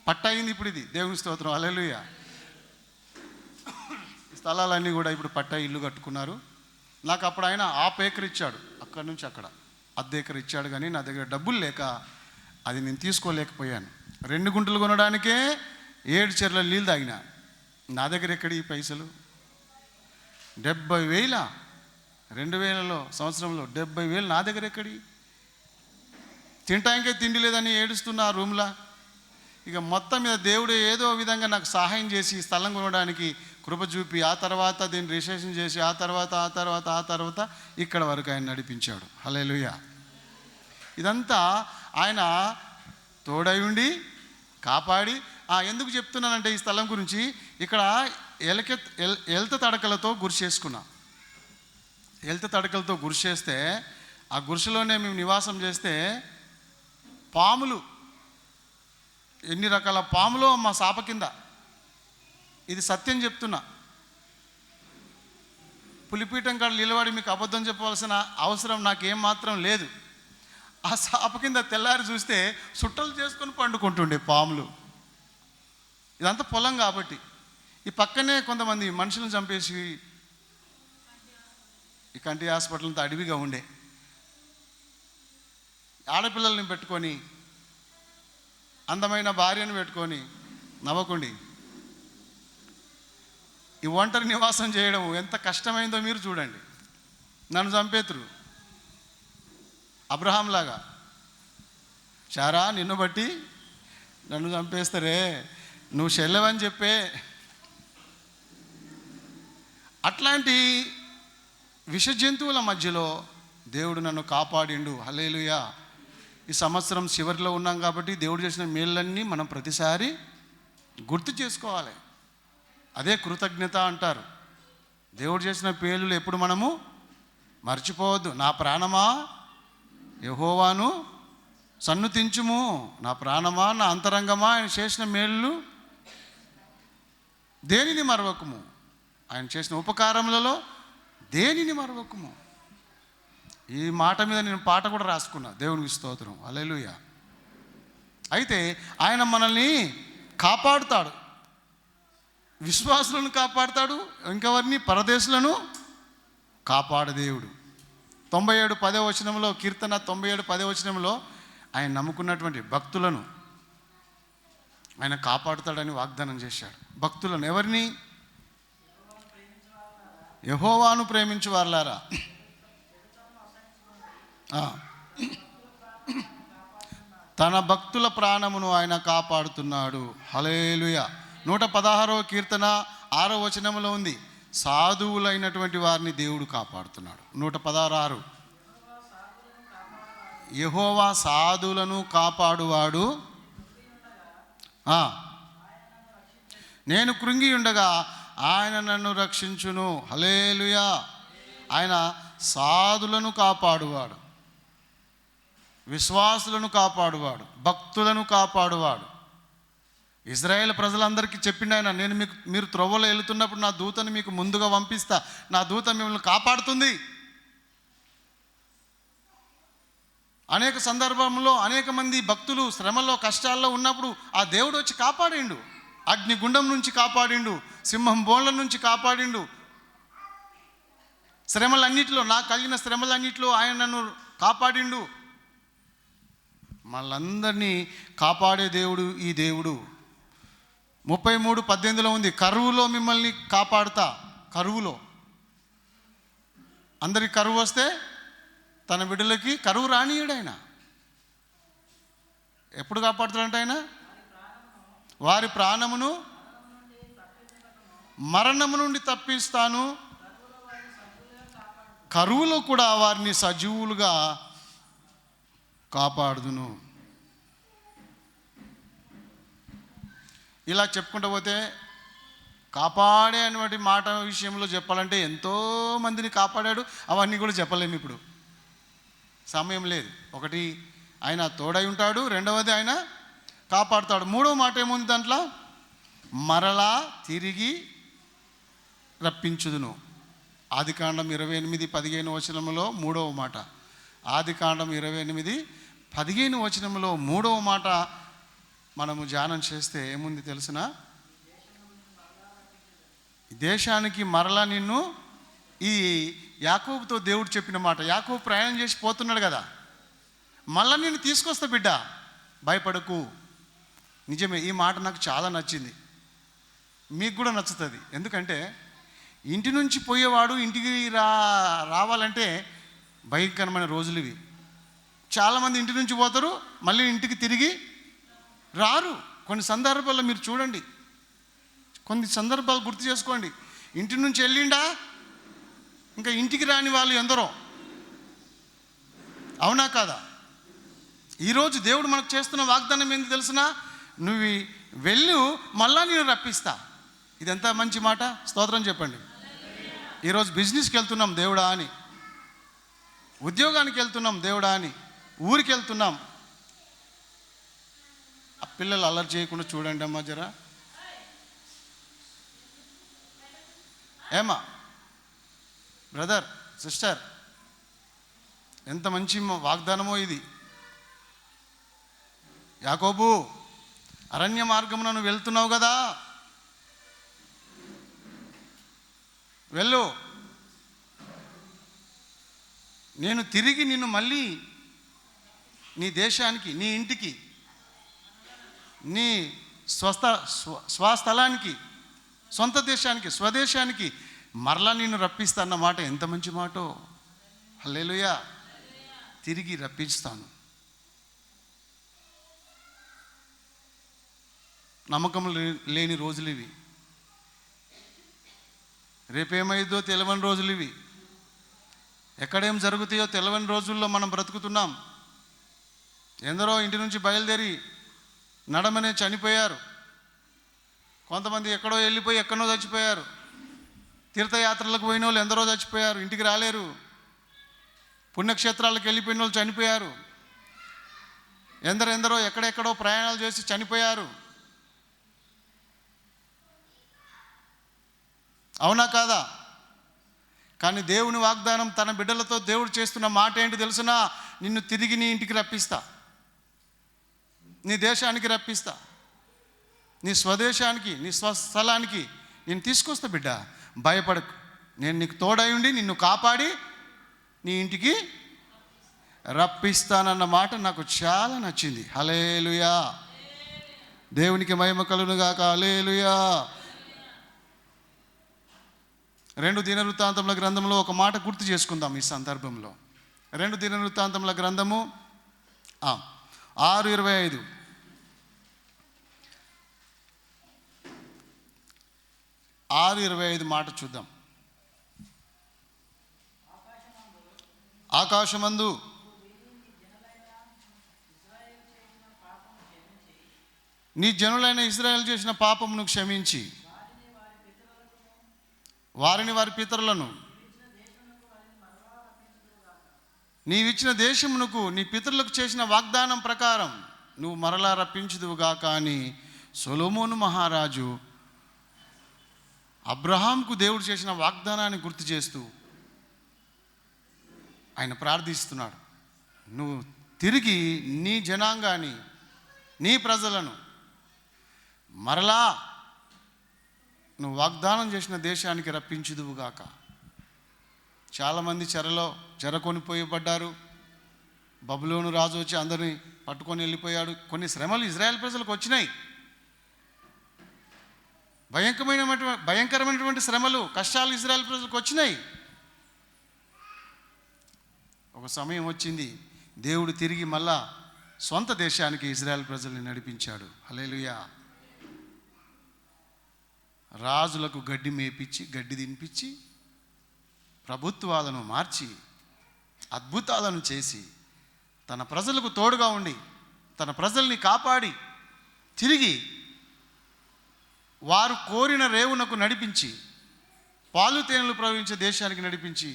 పట్ట అయింది ఇప్పుడు. ఇది దేవుని స్తోత్రం, హల్లెలూయా. స్థలాలన్నీ కూడా ఇప్పుడు పట్ట ఇల్లు కట్టుకున్నారు. నాకు అప్పుడు ఆయన ½ ఎకర్ ఇచ్చాడు, అక్కడి నుంచి అక్కడ ½ ఎకర్ ఇచ్చాడు. కానీ నా దగ్గర డబ్బులు లేక అది నేను తీసుకోలేకపోయాను. 2 గుంటలు కొనడానికే 7 చెర్ల నీళ్ళు తాగిన. నా దగ్గర ఎక్కడి ఈ పైసలు? 70,000 2000 సంవత్సరంలో 70,000 నా దగ్గర ఎక్కడి? తినటానికే తిండి లేదని ఏడుస్తున్నా ఆ రూమ్లా. ఇక మొత్తం మీద దేవుడు ఏదో విధంగా నాకు సహాయం చేసి స్థలం కొనడానికి కృప చూపి, ఆ తర్వాత దీన్ని రిజిస్ట్రేషన్ చేసి, ఆ తర్వాత ఇక్కడ వరకు ఆయన నడిపించాడు. హల్లెలూయా. ఇదంతా ఆయన తోడై ఉండి కాపాడి. ఎందుకు చెప్తున్నానంటే ఈ స్థలం గురించి, ఇక్కడ ఎలత తడకలతో గురిసేసుకున్నా. ఎలత తడకలతో గురిసేస్తే ఆ గురిసెలోనే మేము నివాసం చేస్తే పాములు, ఎన్ని రకాల పాములో మా సాప కింద. ఇది సత్యం చెప్తున్నా. పులిపీఠం కాడ నిలబడి మీకు అబద్ధం చెప్పవలసిన అవసరం నాకేం మాత్రం లేదు. ఆ సాప కింద తెల్లారి చూస్తే సుట్టలు చేసుకొని పండుకుంటుండే పాములు. ఇదంతా పొలం కాబట్టి. ఈ పక్కనే కొంతమంది మనుషులను చంపేసి ఈ కంటి హాస్పిటల్ అంతా అడవిగా ఉండే. ఆడపిల్లల్ని పెట్టుకొని అందమైన భార్యను పెట్టుకొని నవ్వకండి. ఈ ఒంటరి నివాసం చేయడం ఎంత కష్టమైందో మీరు చూడండి. నన్ను చంపేతురు అబ్రహాంలాగా. శారా, నిన్ను బట్టి నన్ను చంపేస్తారే, నువ్వు చెల్లెవని చెప్పే. అట్లాంటి విష జంతువుల మధ్యలో దేవుడు నన్ను కాపాడిండు. హల్లెలూయా. ఈ సంవత్సరం చివరిలో ఉన్నాం కాబట్టి దేవుడు చేసిన మేళ్ళన్నీ మనం ప్రతిసారి గుర్తు చేసుకోవాలి. అదే కృతజ్ఞత అంటారు. దేవుడు చేసిన పేర్లు ఎప్పుడు మనము మర్చిపోవద్దు. నా ప్రాణమా యెహోవాను సన్నుతించుము, నా ప్రాణమా, నా అంతరంగమా ఆయన చేసిన మేళ్ళు దేనిని మరవకుము, ఆయన చేసిన ఉపకారములలో దేనిని మరవకుము. ఈ మాట మీద నేను పాట కూడా రాసుకున్నా. దేవునికి స్తోత్రం, హల్లెలూయా. అయితే ఆయన మనల్ని కాపాడుతాడు, విశ్వాసులను కాపాడుతాడు, ఇంకెవరిని, పరదేశులను కాపాడు దేవుడు. 97:10 కీర్తన 97:10 ఆయన నమ్ముకున్నటువంటి భక్తులను ఆయన కాపాడుతాడని వాగ్దానం చేశాడు. భక్తులను ఎవరిని? యెహోవాను ప్రేమించు వారలారా. తన భక్తుల ప్రాణమును ఆయన కాపాడుతున్నాడు. హల్లెలూయా. 116వ కీర్తన 6వ వచనంలో ఉంది, సాధువులైనటువంటి వారిని దేవుడు కాపాడుతున్నాడు. 116:6 యెహోవా సాధువులను కాపాడువాడు. నేను కృంగి ఉండగా ఆయన నన్ను రక్షించును. హల్లెలూయా. ఆయన సాధులను కాపాడువాడు, విశ్వాసులను కాపాడువాడు, భక్తులను కాపాడువాడు. ఇజ్రాయేల్ ప్రజలందరికీ చెప్పిండు ఆయన, నేను మీరు త్రొవ్వలో వెళుతున్నప్పుడు నా దూతను మీకు ముందుగా పంపిస్తా, నా దూత మిమ్మల్ని కాపాడుతుంది. అనేక సందర్భంలో అనేక మంది భక్తులు శ్రమల్లో కష్టాల్లో ఉన్నప్పుడు ఆ దేవుడు వచ్చి కాపాడిండు. అగ్నిగుండం నుంచి కాపాడిండు, సింహం బోన్ల నుంచి కాపాడిండు. శ్రమలన్నిటిలో, నాకు కలిగిన శ్రమలన్నిటిలో ఆయన నన్ను కాపాడిండు. మళ్ళందరినీ కాపాడే దేవుడు ఈ దేవుడు. 33:18 ఉంది, కరువులో మిమ్మల్ని కాపాడుతా. కరువులో అందరికి కరువు వస్తే తన బిడ్డలకి కరువు రానియడు ఆయన. ఎప్పుడు కాపాడుతాడంట ఆయన? వారి ప్రాణమును మరణము నుండి తప్పిస్తాను, కరువులో కూడా వారిని సజీవులుగా కాపాడుదును. ఇలా చెప్పుకుంటూ పోతే కాపాడే అనేటువంటి మాట విషయంలో చెప్పాలంటే ఎంతోమందిని కాపాడాడు. అవన్నీ కూడా చెప్పలేము, ఇప్పుడు సమయం లేదు. ఒకటి, ఆయన తోడై ఉంటాడు. రెండవది, ఆయన కాపాడుతాడు. మూడవ మాట ఏముంది దాంట్లో? మరలా తిరిగి రప్పించుదును. ఆదికాండం 28:15 మూడవ మాట. ఆదికాండం 28:15 మూడవ మాట మనము ధ్యానం చేస్తే ఏముంది తెలిసిన? దేశానికి మరలా నిన్ను, ఈ యాకోబుతో దేవుడు చెప్పిన మాట. యాకోబు ప్రయాణం చేసి పోతున్నాడు కదా, మళ్ళా నేను తీసుకొస్తా బిడ్డ, భయపడకు. నిజమే, ఈ మాట నాకు చాలా నచ్చింది, మీకు కూడా నచ్చుతుంది. ఎందుకంటే ఇంటి నుంచి పోయేవాడు ఇంటికి రావాలంటే భయంకరమైన రోజులు ఇవి. చాలామంది ఇంటి నుంచి పోతారు, మళ్ళీ ఇంటికి తిరిగి రారు. కొన్ని సందర్భాల్లో మీరు చూడండి, కొన్ని సందర్భాలు గుర్తు చేసుకోండి. ఇంటి నుంచి వెళ్ళిండా, ఇంకా ఇంటికి రాని వాళ్ళు ఎందరో. అవునా కాదా? ఈరోజు దేవుడు మనకు చేస్తున్న వాగ్దానం ఏంటి తెలిసిన? నువ్వు వెళ్ళు, మళ్ళా నేను రప్పిస్తా. ఇదెంత మంచి మాట. స్తోత్రం చెప్పండి. ఈరోజు బిజినెస్కి వెళ్తున్నాం దేవుడా అని, ఉద్యోగానికి వెళ్తున్నాం దేవుడా అని, ఊరికి వెళ్తున్నాం. ఆ పిల్లలు అల్లరి చేయకుండా చూడండి అమ్మా జరా. ఏమా బ్రదర్, సిస్టర్, ఎంత మంచి వాగ్దానమో ఇది. యాకోబు, అరణ్య మార్గమున నువ్వు వెళ్తున్నావు కదా, వెళ్ళు, నేను తిరిగి నిన్ను మళ్ళీ నీ దేశానికి, నీ ఇంటికి నీ స్వస్థలానికి, సొంత దేశానికి, స్వదేశానికి మరలా నిన్ను రప్పిస్తా అన్న మాట ఎంత మంచి మాటో. హల్లెలూయా. తిరిగి రప్పిస్తాను. నమ్మకం లేని రోజులు ఇవి. రేపేమైందో తెలియని రోజులు ఇవి. ఎక్కడేం జరుగుతాయో తెలియని రోజుల్లో మనం బ్రతుకుతున్నాం. ఎందరో ఇంటి నుంచి బయలుదేరి నడమనే చనిపోయారు. కొంతమంది ఎక్కడో వెళ్ళిపోయి ఎక్కడో చచ్చిపోయారు. తీర్థయాత్రలకు పోయిన వాళ్ళు ఎందరో చచ్చిపోయారు, ఇంటికి రాలేరు. పుణ్యక్షేత్రాలకు వెళ్ళిపోయిన వాళ్ళు చనిపోయారు. ఎందరో ఎక్కడెక్కడో ప్రయాణాలు చేసి చనిపోయారు. అవునా కాదా? కానీ దేవుని వాగ్దానం, తన బిడ్డలతో దేవుడు చేస్తున్న మాట ఏంటి తెలుసునా? నిన్ను తిరిగి నీ ఇంటికి రప్పిస్తా, నీ దేశానికి రప్పిస్తా, నీ స్వదేశానికి, నీ స్వస్థలానికి నేను తీసుకొస్తా. బిడ్డ, భయపడకు, నేను నీకు తోడై ఉండి నిన్ను కాపాడి నీ ఇంటికి రప్పిస్తానన్న మాట నాకు చాలా నచ్చింది. హల్లెలూయా. దేవునికి మహిమ కలుగును గాక. హల్లెలూయా. 2 దినవృత్తాంతముల గ్రంథంలో ఒక మాట గుర్తు చేసుకుందాం ఈ సందర్భంలో. 2 దినవృత్తాంతముల గ్రంథము 6:25. 6:25 మాట చూద్దాం. ఆకాశమందు నీ జనులైన ఇశ్రాయేలు చేసిన పాపమును క్షమించి వారిని వారి పితరులను నీవిచ్చిన దేశమునకు నీ పితరులకు చేసిన వాగ్దానం ప్రకారం నువ్వు మరలా రప్పించుదువుగాక అని సొలొమోను మహారాజు అబ్రహాంకు దేవుడు చేసిన వాగ్దానాన్ని గుర్తు చేస్తూ ఆయన ప్రార్థిస్తున్నాడు. నువ్వు తిరిగి నీ జనాంగాన్ని, నీ ప్రజలను మరలా నువ్వు వాగ్దానం చేసిన దేశానికి రప్పించుదువుగాక. చాలామంది చెరకొనిపోయబడ్డారు. బబులోను రాజు వచ్చి అందరినీ పట్టుకొని వెళ్ళిపోయాడు. కొన్ని శ్రమలు ఇజ్రాయెల్ ప్రజలకు వచ్చినాయి. భయంకరమైనటువంటి శ్రమలు, కష్టాలు ఇజ్రాయెల్ ప్రజలకు వచ్చినాయి. ఒక సమయం వచ్చింది, దేవుడు తిరిగి మళ్ళా సొంత దేశానికి ఇజ్రాయెల్ ప్రజల్ని నడిపించాడు. హల్లెలూయా. రాజులకు గడ్డి మేపించి, గడ్డి తినిపించి, ప్రభుత్వాలను మార్చి, అద్భుతాలను చేసి, తన ప్రజలకు తోడుగా ఉండి, తన ప్రజల్ని కాపాడి, తిరిగి వారు కోరిన రేవునకు నడిపించి, పాలు తేనెలు ప్రవహించే దేశానికి నడిపించి,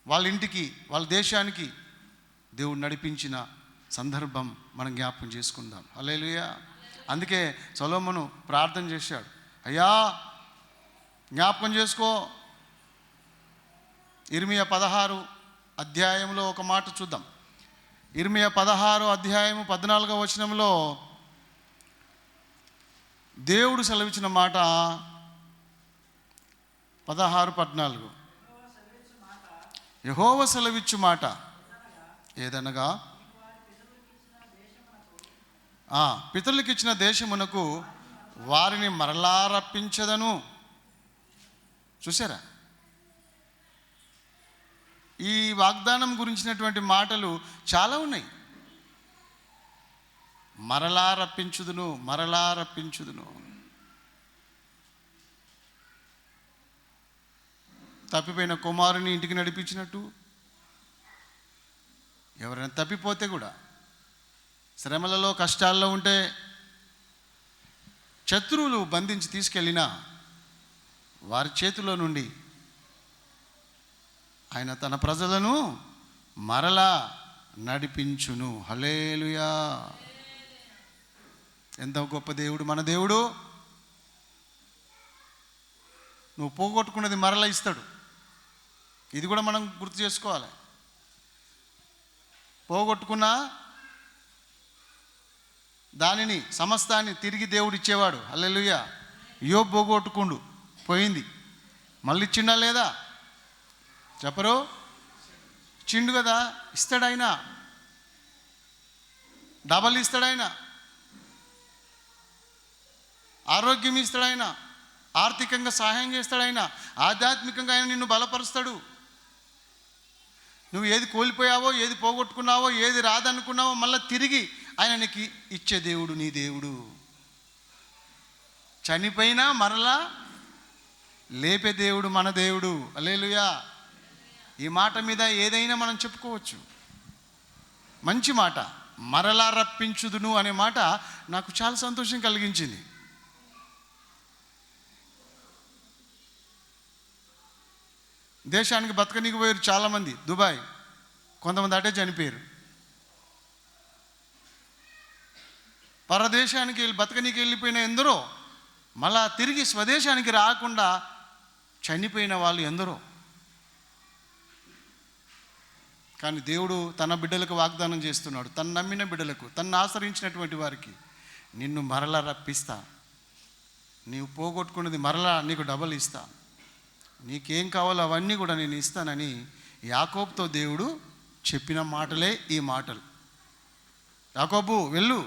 వాళ్ళ ఇంటికి, వాళ్ళ దేశానికి దేవుడు నడిపించిన సందర్భం మనం జ్ఞాపకం చేసుకుందాం. హల్లెలూయా. అందుకే సొలొమోను ప్రార్థన చేశాడు, అయ్యా జ్ఞాపకం చేసుకో. ఇర్మియా 16 అధ్యాయంలో ఒక మాట చూద్దాం. ఇర్మియా 16 అధ్యాయము 14వ వచనంలో దేవుడు సెలవిచ్చిన మాట 16:14. యెహోవా సెలవిచ్చు మాట ఏదనగా, పితరులకు ఇచ్చిన దేశమునకు వారిని మరలా రప్పించదను. చూసారా? ఈ వాగ్దానం గురించినటువంటి మాటలు చాలా ఉన్నాయి. మరలా రప్పించుదును, మరలా రప్పించుదును. తప్పిపోయిన కుమారుని ఇంటికి నడిపించినట్టు, ఎవరైనా తప్పిపోతే కూడా, శ్రమలలో కష్టాల్లో ఉంటే శత్రువులు బంధించి తీసుకెళ్ళినా వారి చేతిలో నుండి ఆయన తన ప్రజలను మరలా నడిపించును. హల్లెలూయా. ఎంత గొప్ప దేవుడు మన దేవుడు. నువ్వు పోగొట్టుకున్నది మరలా ఇస్తాడు. ఇది కూడా మనం గుర్తు చేసుకోవాలి. పోగొట్టుకున్న దానిని, సమస్తాన్ని తిరిగి దేవుడు ఇచ్చేవాడు. హల్లెలూయా. యోబు పోగొట్టుకుండు, పోయింది, మళ్ళీ ఇచ్చిండా లేదా? చెప్పరు? ఇచ్చిండు కదా, ఇస్తాడాయన, డబల్ ఇస్తాడాయన. ఆరోగ్యం ఇస్తాడు ఆయన, ఆర్థికంగా సహాయం చేస్తాడు ఆయన, ఆధ్యాత్మికంగా ఆయన నిన్ను బలపరుస్తాడు. నువ్వు ఏది కోల్పోయావో, ఏది పోగొట్టుకున్నావో, ఏది రాదనుకున్నావో మళ్ళీ తిరిగి ఆయన నీకు ఇచ్చే దేవుడు నీ దేవుడు. చనిపోయినా మరలా లేపే దేవుడు మన దేవుడు. హల్లెలూయా. ఈ మాట మీద ఏదైనా మనం చెప్పుకోవచ్చు. మంచి మాట, మరలా రప్పించుదును అనే మాట నాకు చాలా సంతోషం కలిగించింది. దేశానికి బతకనీకి పోయారు చాలామంది, దుబాయ్, కొంతమంది అటే చనిపోయారు. పరదేశానికి బతకనీకి వెళ్ళిపోయిన ఎందరో మళ్ళా తిరిగి స్వదేశానికి రాకుండా చనిపోయిన వాళ్ళు ఎందరో. కానీ దేవుడు తన బిడ్డలకు వాగ్దానం చేస్తున్నాడు, తను నమ్మిన బిడ్డలకు, తన్ను ఆశ్రయించినటువంటి వారికి, నిన్ను మరలా రప్పిస్తా, నీవు పోగొట్టుకున్నది మరలా నీకు డబల్ ఇస్తా, నీకేం కావాలో అవన్నీ కూడా నేను ఇస్తానని యాకోబుతో దేవుడు చెప్పిన మాటలే ఈ మాటలు. యాకోబు వెళ్ళు,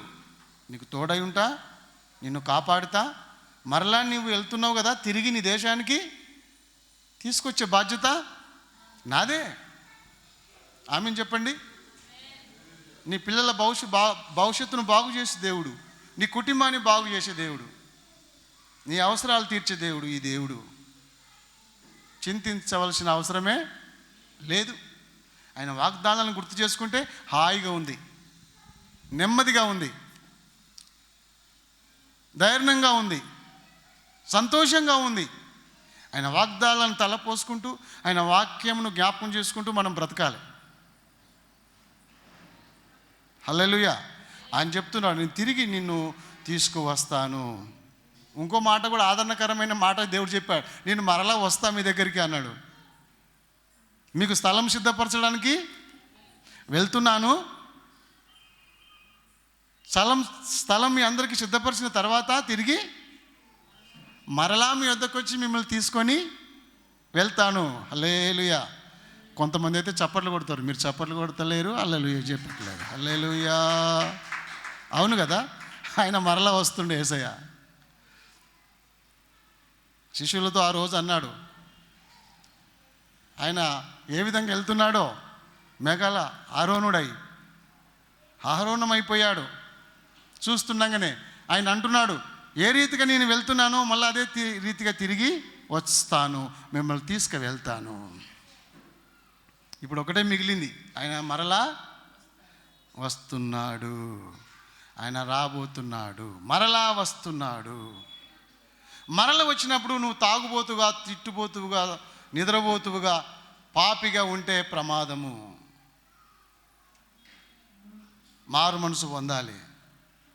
నీకు తోడై ఉంటా, నిన్ను కాపాడుతా, మరలా నీవు వెళ్తున్నావు కదా, తిరిగి నీ దేశానికి తీసుకొచ్చే బాధ్యత నాదే. ఆమెను చెప్పండి. నీ పిల్లల భవిష్యత్తును బాగు చేసే దేవుడు, నీ కుటుంబాన్ని బాగు చేసే దేవుడు, నీ అవసరాలు తీర్చే దేవుడు ఈ దేవుడు. చింతించవలసిన అవసరమే లేదు. ఆయన వాగ్దానాలను గుర్తు చేసుకుంటే హాయిగా ఉంది, నెమ్మదిగా ఉంది, ధైర్యంగా ఉంది, సంతోషంగా ఉంది. ఆయన వాగ్దానాలను తలపోసుకుంటూ, ఆయన వాక్యమును జ్ఞాపకం చేసుకుంటూ మనం బ్రతకాలి. హల్లెలూయా. ఆయన చెప్తున్నాడు, నేను తిరిగి నిన్ను తీసుకువస్తాను. ఇంకో మాట కూడా ఆదరణకరమైన మాట దేవుడు చెప్పాడు, నేను మరలా వస్తా మీ దగ్గరికి అన్నాడు. మీకు స్థలం సిద్ధపరచడానికి వెళ్తున్నాను. స్థలం మీ అందరికీ సిద్ధపరిచిన తర్వాత తిరిగి మరలా మీ వద్దకు వచ్చి మిమ్మల్ని తీసుకొని వెళ్తాను. హల్లెలూయా. కొంతమంది అయితే చప్పట్లు కొడతారు, మీరు చప్పట్లు కొడతలేరు, హల్లెలూయా చెప్పట్లేదు. హల్లెలూయా. అవును కదా, ఆయన మరలా వస్తుండే యేసయ్య. శిష్యులతో ఆ రోజు అన్నాడు, ఆయన ఏ విధంగా వెళ్తున్నాడో మేఘాల ఆరోహణమైపోయాడు. చూస్తుండగానే ఆయన అంటున్నాడు, ఏ రీతిగా నేను వెళ్తున్నానో మళ్ళీ అదే రీతిగా తిరిగి వస్తాను, మిమ్మల్ని తీసుకువెళ్తాను. ఇప్పుడు ఒకటే మిగిలింది, ఆయన మరలా వస్తున్నాడు, ఆయన రాబోతున్నాడు, మరలా వస్తున్నాడు. మరల వచ్చినప్పుడు నువ్వు తాగుబోతుగా, తిట్టుబోతువుగా, నిద్రబోతువుగా, పాపిగా ఉంటే ప్రమాదము. మారు మనసు పొందాలి,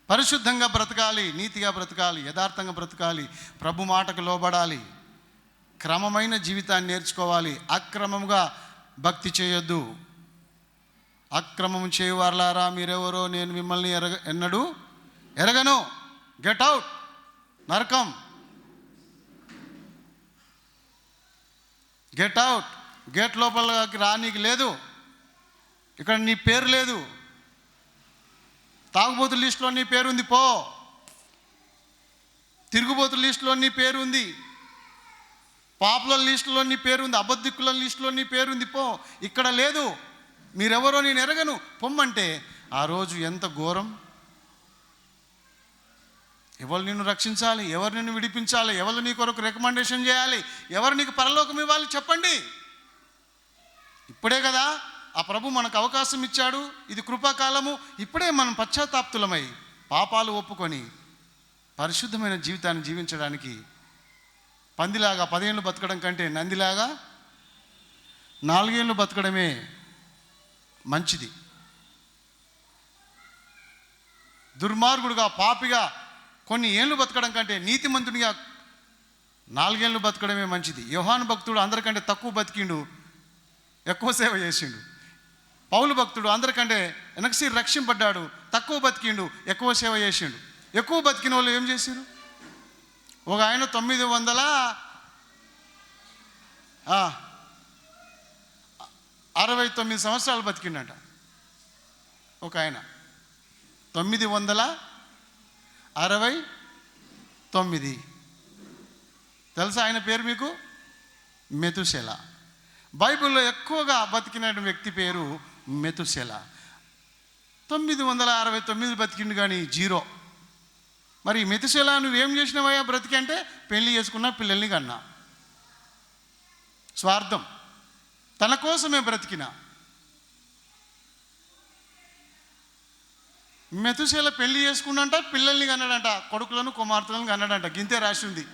పరిశుద్ధంగా బ్రతకాలి, నీతిగా బ్రతకాలి, యథార్థంగా బ్రతకాలి, ప్రభు మాటకు లోబడాలి, క్రమమైన జీవితాన్ని నేర్చుకోవాలి. అక్రమంగా భక్తి చేయొద్దు. అక్రమం చేయువారులారా మీరెవరో నేను మిమ్మల్ని ఎన్నడూ ఎరగను. గెట్ అవుట్, నరకం. Get out. గేట్ లోపలికి రానీకి లేదు, ఇక్కడ నీ పేరు లేదు. తాగుబోతుల లిస్టులో నీ పేరు ఉంది, పో. తిరుగుబోతుల లిస్టులో నీ పేరు ఉంది, పాపుల లిస్టులో నీ పేరు ఉంది, అబద్ధికుల లిస్టులో నీ పేరు ఉంది, పో. ఇక్కడ లేదు, మీరెవరో నేను ఎరగను, పొమ్మంటే ఆ రోజు ఎంత ఘోరం. ఎవరు నిన్ను రక్షించాలి, ఎవరు నిన్ను విడిపించాలి, ఎవరు నీ కొరకు రికమెండేషన్ చేయాలి, ఎవరు నీకు పరలోకం ఇవ్వాలి చెప్పండి. ఇప్పుడే కదా ఆ ప్రభు మనకు అవకాశం ఇచ్చాడు. ఇది కృపాకాలము. ఇప్పుడే మనం పశ్చాత్తాప్తులమై పాపాలు ఒప్పుకొని పరిశుద్ధమైన జీవితాన్ని జీవించడానికి, పందిలాగా 10 ఏళ్ళు బతకడం కంటే నందిలాగా 4 ఏళ్ళు బతకడమే మంచిది. దుర్మార్గుడుగా, పాపిగా కొన్ని ఏళ్ళు బతకడం కంటే నీతిమంతుడిగా 4 ఏళ్ళు బతకడమే మంచిది. యోహాను భక్తుడు అందరికంటే తక్కువ బతికిండు, ఎక్కువ సేవ చేసిండు. పౌలు భక్తుడు అందరికంటే వెనకసి రక్షింపడ్డాడు, తక్కువ బతికిండు, ఎక్కువ సేవ చేసిండు. ఎక్కువ బతికిన వాళ్ళు ఏం చేశారు? ఒక ఆయన 969 సంవత్సరాలు బతికిండట. ఒక ఆయన 969 9. తెలుసా ఆయన పేరు మీకు? మెతుశెల. బైబిల్లో ఎక్కువగా బతికిన వ్యక్తి పేరు మెతుశెల. 969 బతికిండు కానీ 0. మరి మెతుశెల నువ్వేం చేసినావయ్యా బ్రతికి అంటే, పెళ్లి చేసుకున్నా, పిల్లల్ని కన్నా. స్వార్థం, తన కోసమే బ్రతికిన మెతుశెల పెళ్లి చేసుకున్నంట, పిల్లల్ని కన్నాడంట, కొడుకులను కుమార్తెలను కన్నాడంట. గింతే రాసి ఉంది.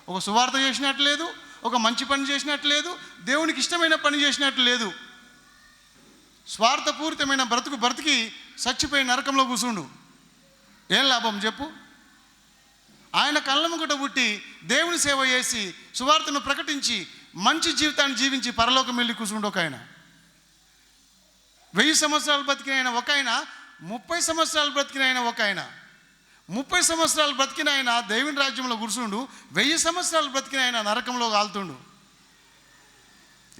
ఒక సువార్త చేసినట్టు లేదు, ఒక మంచి పని చేసినట్టు లేదు, దేవునికి ఇష్టమైన పని చేసినట్టు లేదు. స్వార్థపూరితమైన బ్రతికి చచ్చిపోయి నరకంలో కూర్చుండు. ఏం లాభం చెప్పు? ఆయన కళ్ళ ముంగట పుట్టి దేవుని సేవ చేసి సువార్తను ప్రకటించి మంచి జీవితాన్ని జీవించి పరలోకం వెళ్ళి కూర్చుండు ఒక ఆయన. 1000 సంవత్సరాలు బతికిన ఆయన ఒక ఆయన, 30 సంవత్సరాలు బ్రతికిన ఆయన ఒక ఆయన. 30 సంవత్సరాలు బ్రతికిన ఆయన దేవుని రాజ్యంలో కూర్చుండు, 1000 సంవత్సరాలు బ్రతికిన ఆయన నరకంలో కాలుతుండు.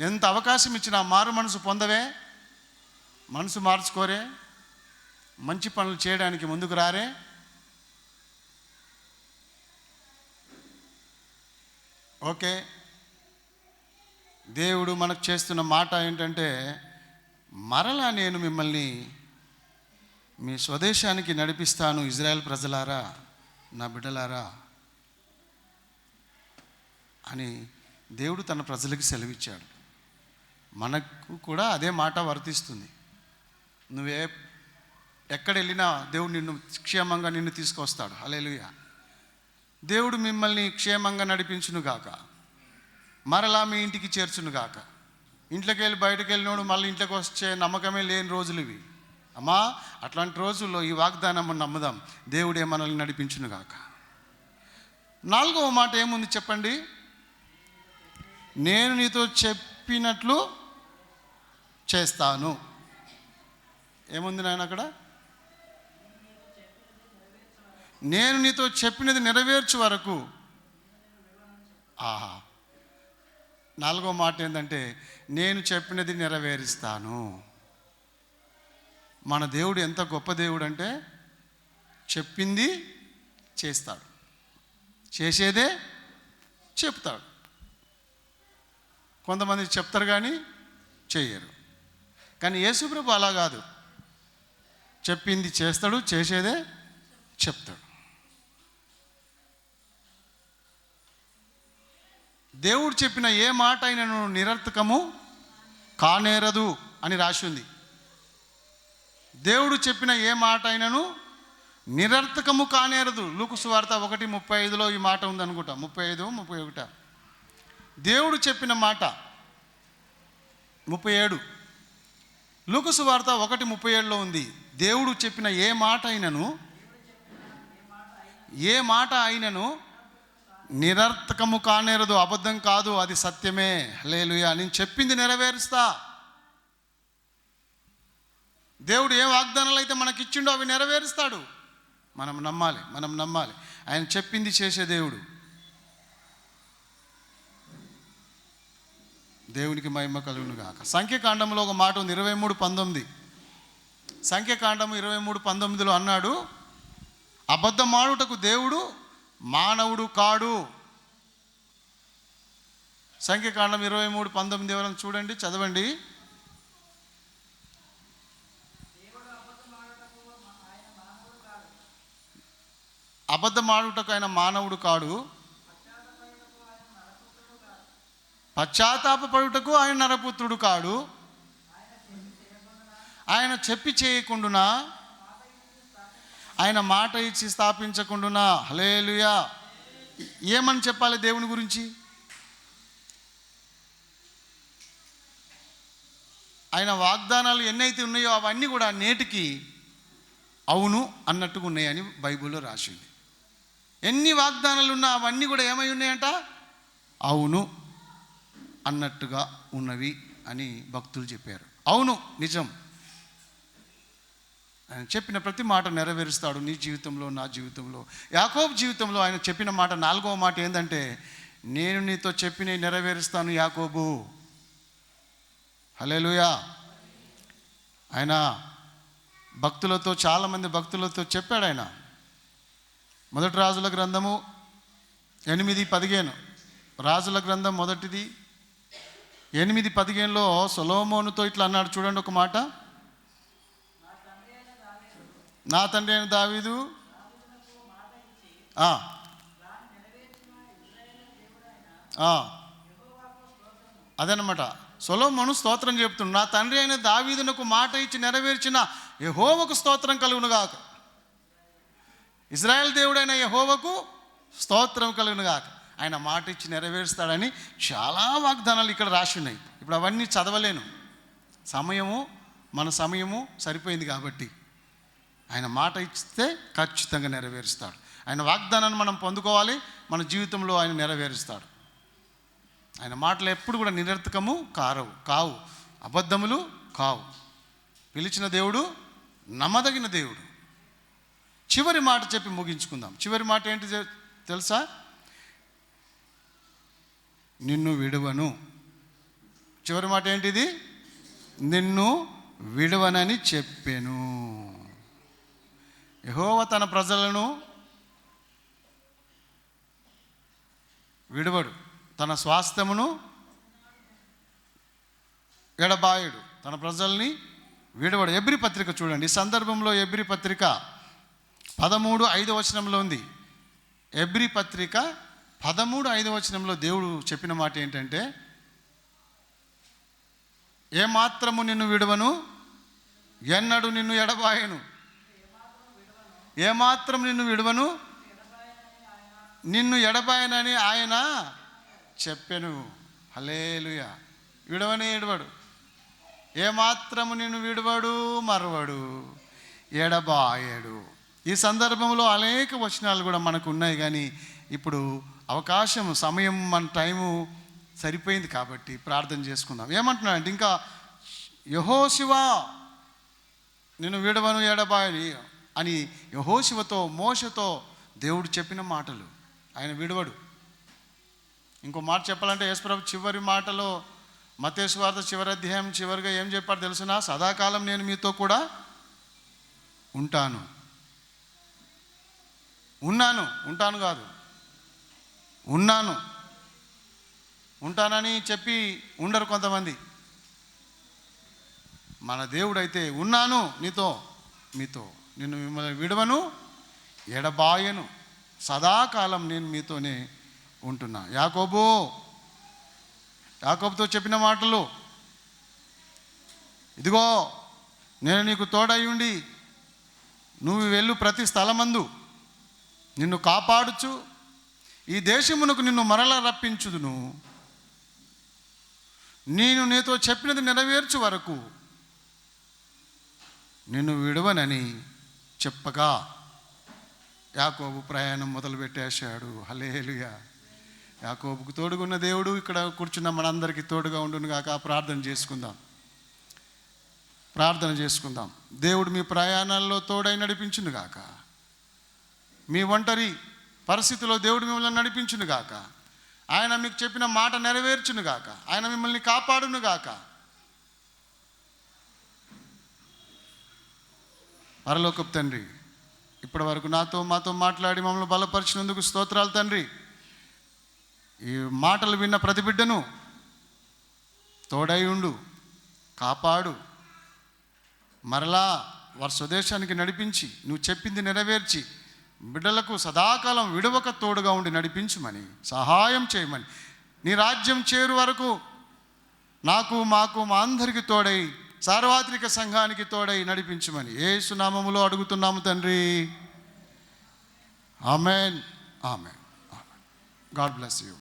ఎంత అవకాశం ఇచ్చినా మారు మనసు పొందవే, మనసు మార్చుకోరే, మంచి పనులు చేయడానికి ముందుకు రారే. ఓకే, దేవుడు మనకు చేస్తున్న మాట ఏంటంటే, మరలా నేను మిమ్మల్ని మీ స్వదేశానికి నడిపిస్తాను ఇజ్రాయెల్ ప్రజలారా, నా బిడ్డలారా అని దేవుడు తన ప్రజలకి సెలవిచ్చాడు. మనకు కూడా అదే మాట వర్తిస్తుంది. నువ్వే ఎక్కడ వెళ్ళినా దేవుడు నిన్ను క్షేమంగా తీసుకొస్తాడు. హల్లెలూయా. దేవుడు మిమ్మల్ని క్షేమంగా నడిపించునుగాక, మరలా మీ ఇంటికి చేర్చునుగాక. ఇంట్లోకి వెళ్ళి బయటకు వెళ్ళినోడు మళ్ళీ ఇంట్లోకి వచ్చే నమ్మకమే లేని రోజులు ఇవి. అమ్మా, అట్లాంటి రోజుల్లో ఈ వాగ్దానం నమ్ముదాం, దేవుడే మనల్ని నడిపించునుగాక. 4వ మాట ఏముంది చెప్పండి? నేను నీతో చెప్పినట్లు చేస్తాను. ఏముంది నాయన అక్కడ? నేను నీతో చెప్పినది నెరవేర్చు వరకు. ఆహా, 4వ మాట ఏంటంటే, నేను చెప్పినది నెరవేరుస్తాను. మన దేవుడు ఎంత గొప్ప దేవుడు అంటే, చెప్పింది చేస్తాడు, చేసేదే చెప్తాడు. కొంతమంది చెప్తారు కానీ చెయ్యరు. కానీ యేసుప్రభు అలా కాదు, చెప్పింది చేస్తాడు, చేసేదే చెప్తాడు. దేవుడు చెప్పిన ఏ మాట అయినను నిరర్థకము కానేరదు అని రాసి ఉంది. దేవుడు చెప్పిన ఏ మాట అయినను నిరర్థకము కానేరదు. లూకా సువార్త 1:35 ఈ మాట ఉందనుకుంటా, 35, 31. దేవుడు చెప్పిన మాట 37. లూకా సువార్త 1:37 ఉంది. దేవుడు చెప్పిన ఏ మాట అయినను నిరర్థకము కానేరదు, అబద్ధం కాదు, అది సత్యమే. హల్లెలూయా. నేను చెప్పింది నెరవేరుస్తా. దేవుడు ఏ వాగ్దానాలు అయితే మనకిచ్చిండో అవి నెరవేరుస్తాడు. మనం నమ్మాలి. ఆయన చెప్పింది చేసే దేవుడు. దేవునికి మహిమ కలుగును గాక. సంఖ్యాకాండంలో ఒక మాట ఉంది, 23:19. సంఖ్యాకాండము 23:19 అన్నాడు, అబద్ధమాడుటకు దేవుడు మానవుడు కాడు. సంఖ్యాకాండం 23:19 ఎవరైనా చూడండి, చదవండి. అబద్ధమాడుటకు ఆయన మానవుడు కాడు, పశ్చాత్తాపపడుటకు ఆయన నరపుత్రుడు కాడు. ఆయన చెప్పి చేయకుండునా, ఆయన మాట ఇచ్చి స్థాపించకుండునా. హల్లెలూయా. ఏమని చెప్పాలి దేవుని గురించి? ఆయన వాగ్దానాలు ఎన్నైతే ఉన్నాయో అవన్నీ కూడా నేటికి అవును అన్నట్టుగా ఉన్నాయని బైబిల్లో రాసింది. ఎన్ని వాగ్దానాలు ఉన్నా అవన్నీ కూడా ఏమై ఉన్నాయంట? అవును అన్నట్టుగా ఉన్నవి అని భక్తులు చెప్పారు. అవును, నిజం. ఆయన చెప్పిన ప్రతి మాట నెరవేరుస్తాడు నీ జీవితంలో, నా జీవితంలో. యాకోబు జీవితంలో ఆయన చెప్పిన మాట 4వ మాట ఏంటంటే, నేను నీతో చెప్పిన నెరవేరుస్తాను యాకోబు. హల్లెలూయా. ఆయన చాలామంది భక్తులతో చెప్పాడు. ఆయన 1 రాజుల గ్రంథము 8:15 రాజుల గ్రంథం మొదటిది 8:15లో సొలొమోనుతో ఇట్లా అన్నాడు చూడండి ఒక మాట. నా తండ్రి అయిన దావీదు అదనమాట. సొలొమోను స్తోత్రం చెప్తున్నాడు. నా తండ్రి అయిన దావీదునకు మాట ఇచ్చి నెరవేర్చిన యెహోవాకు స్తోత్రం కలుగునుగాక. ఇశ్రాయేలు దేవుడైన యెహోవాకు స్తోత్రం కలుగునుగాక. ఆయన మాట ఇచ్చి నెరవేరుస్తాడని చాలా వాగ్దానాలు ఇక్కడ రాసి ఉన్నాయి. ఇప్పుడు అవన్నీ చదవలేను, మన సమయము సరిపోయింది కాబట్టి. ఆయన మాట ఇస్తే ఖచ్చితంగా నెరవేరుస్తాడు. ఆయన వాగ్దానాన్ని మనం పొందుకోవాలి, మన జీవితంలో ఆయన నెరవేరుస్తాడు. ఆయన మాటలు ఎప్పుడు కూడా నిరర్థకము కావు, అబద్ధములు కావు. పిలిచిన దేవుడు నమ్మదగిన దేవుడు. చివరి మాట చెప్పి ముగించుకుందాం. చివరి మాట ఏంటి తెలుసా? నిన్ను విడువను. చివరి మాట ఏంటిది? నిన్ను విడువనని చెప్పెను. యెహోవా తన ప్రజలను విడువడు, తన స్వాస్థ్యమును ఎడబాయుడు, తన ప్రజల్ని విడవడు. ఎబ్రీ పత్రిక చూడండి. ఈ సందర్భంలో ఎబ్రీ పత్రిక 13:5 ఉంది. ఎబ్రీ పత్రిక 13:5 దేవుడు చెప్పిన మాట ఏంటంటే, ఏమాత్రము నిన్ను విడువను, ఎన్నడు నిన్ను ఎడబాయను. ఏమాత్రం నిన్ను విడువను, నిన్ను ఎడబాయనని ఆయన చెప్పెను. హల్లెలూయా. విడవనే ఎడవడు, ఏమాత్రము నిన్ను విడవడు, మరవడు, ఎడబాయడు. ఈ సందర్భంలో అనేక వచనాలు కూడా మనకు ఉన్నాయి, కానీ ఇప్పుడు సమయం మన టైము సరిపోయింది కాబట్టి ప్రార్థన చేసుకుందాం. ఏమంటున్నాడంటే, ఇంకా యెహోషువ నిన్ను విడవను ఎడబాయని అని యెహోషువతో మోషేతో దేవుడు చెప్పిన మాటలు. ఆయన విడవడు. ఇంకో మాట చెప్పాలంటే యేసుప్రభు చివరి మాటలో మత్తయి సువార్త చివరి అధ్యాయం చివరిగా ఏం చెప్పాడు తెలుసునా? సదాకాలం నేను మీతో కూడా ఉంటానని చెప్పి ఉండరు కొంతమంది. మన దేవుడైతే ఉన్నాను మీతో, మిమ్మల్ని విడవను, ఎడబాయను, సదాకాలం నేను మీతోనే ఉంటున్నా. యాకోబుతో చెప్పిన మాటలు, ఇదిగో నేను నీకు తోడై ఉండి నువ్వు వెళ్ళు ప్రతి స్థలమందు నిన్ను కాపాడుచు ఈ దేశమునకు నిన్ను మరల రప్పించుదును, నేను నీతో చెప్పినది నెరవేర్చు వరకు నిన్ను విడవనని చెప్పగా యాకోబు ప్రయాణం మొదలుపెట్టేశాడు. హల్లెలూయా. యాకోబుకు తోడుగున్న దేవుడు ఇక్కడ కూర్చున్న మనందరికీ తోడుగా ఉండును గాక. ప్రార్థన చేసుకుందాం. దేవుడు మీ ప్రయాణాల్లో తోడై నడిపించును గాక. మీ ఒంటరి పరిస్థితిలో దేవుడు మిమ్మల్ని నడిపించును గాక. ఆయన మీకు చెప్పిన మాట నెరవేర్చును గాక. ఆయన మిమ్మల్ని కాపాడును గాక. పరలోకపు తండ్రి, ఇప్పటి వరకు మాతో మాట్లాడి మమ్మల్ని బలపరిచినందుకు స్తోత్రాలు తండ్రి. ఈ మాటలు విన్న ప్రతి బిడ్డను తోడై ఉండు, కాపాడు, మరలా వారి స్వదేశానికి నడిపించి నువ్వు చెప్పింది నెరవేర్చి బిడ్డలకు సదాకాలం విడవక తోడుగా ఉండి నడిపించమని సహాయం చేయమని, నీ రాజ్యం చేరు వరకు మాకు మా అందరికీ తోడై సార్వత్రిక సంఘానికి తోడై నడిపించమని యేసు నామములో అడుగుతున్నాము తండ్రి. ఆమేన్. God bless you.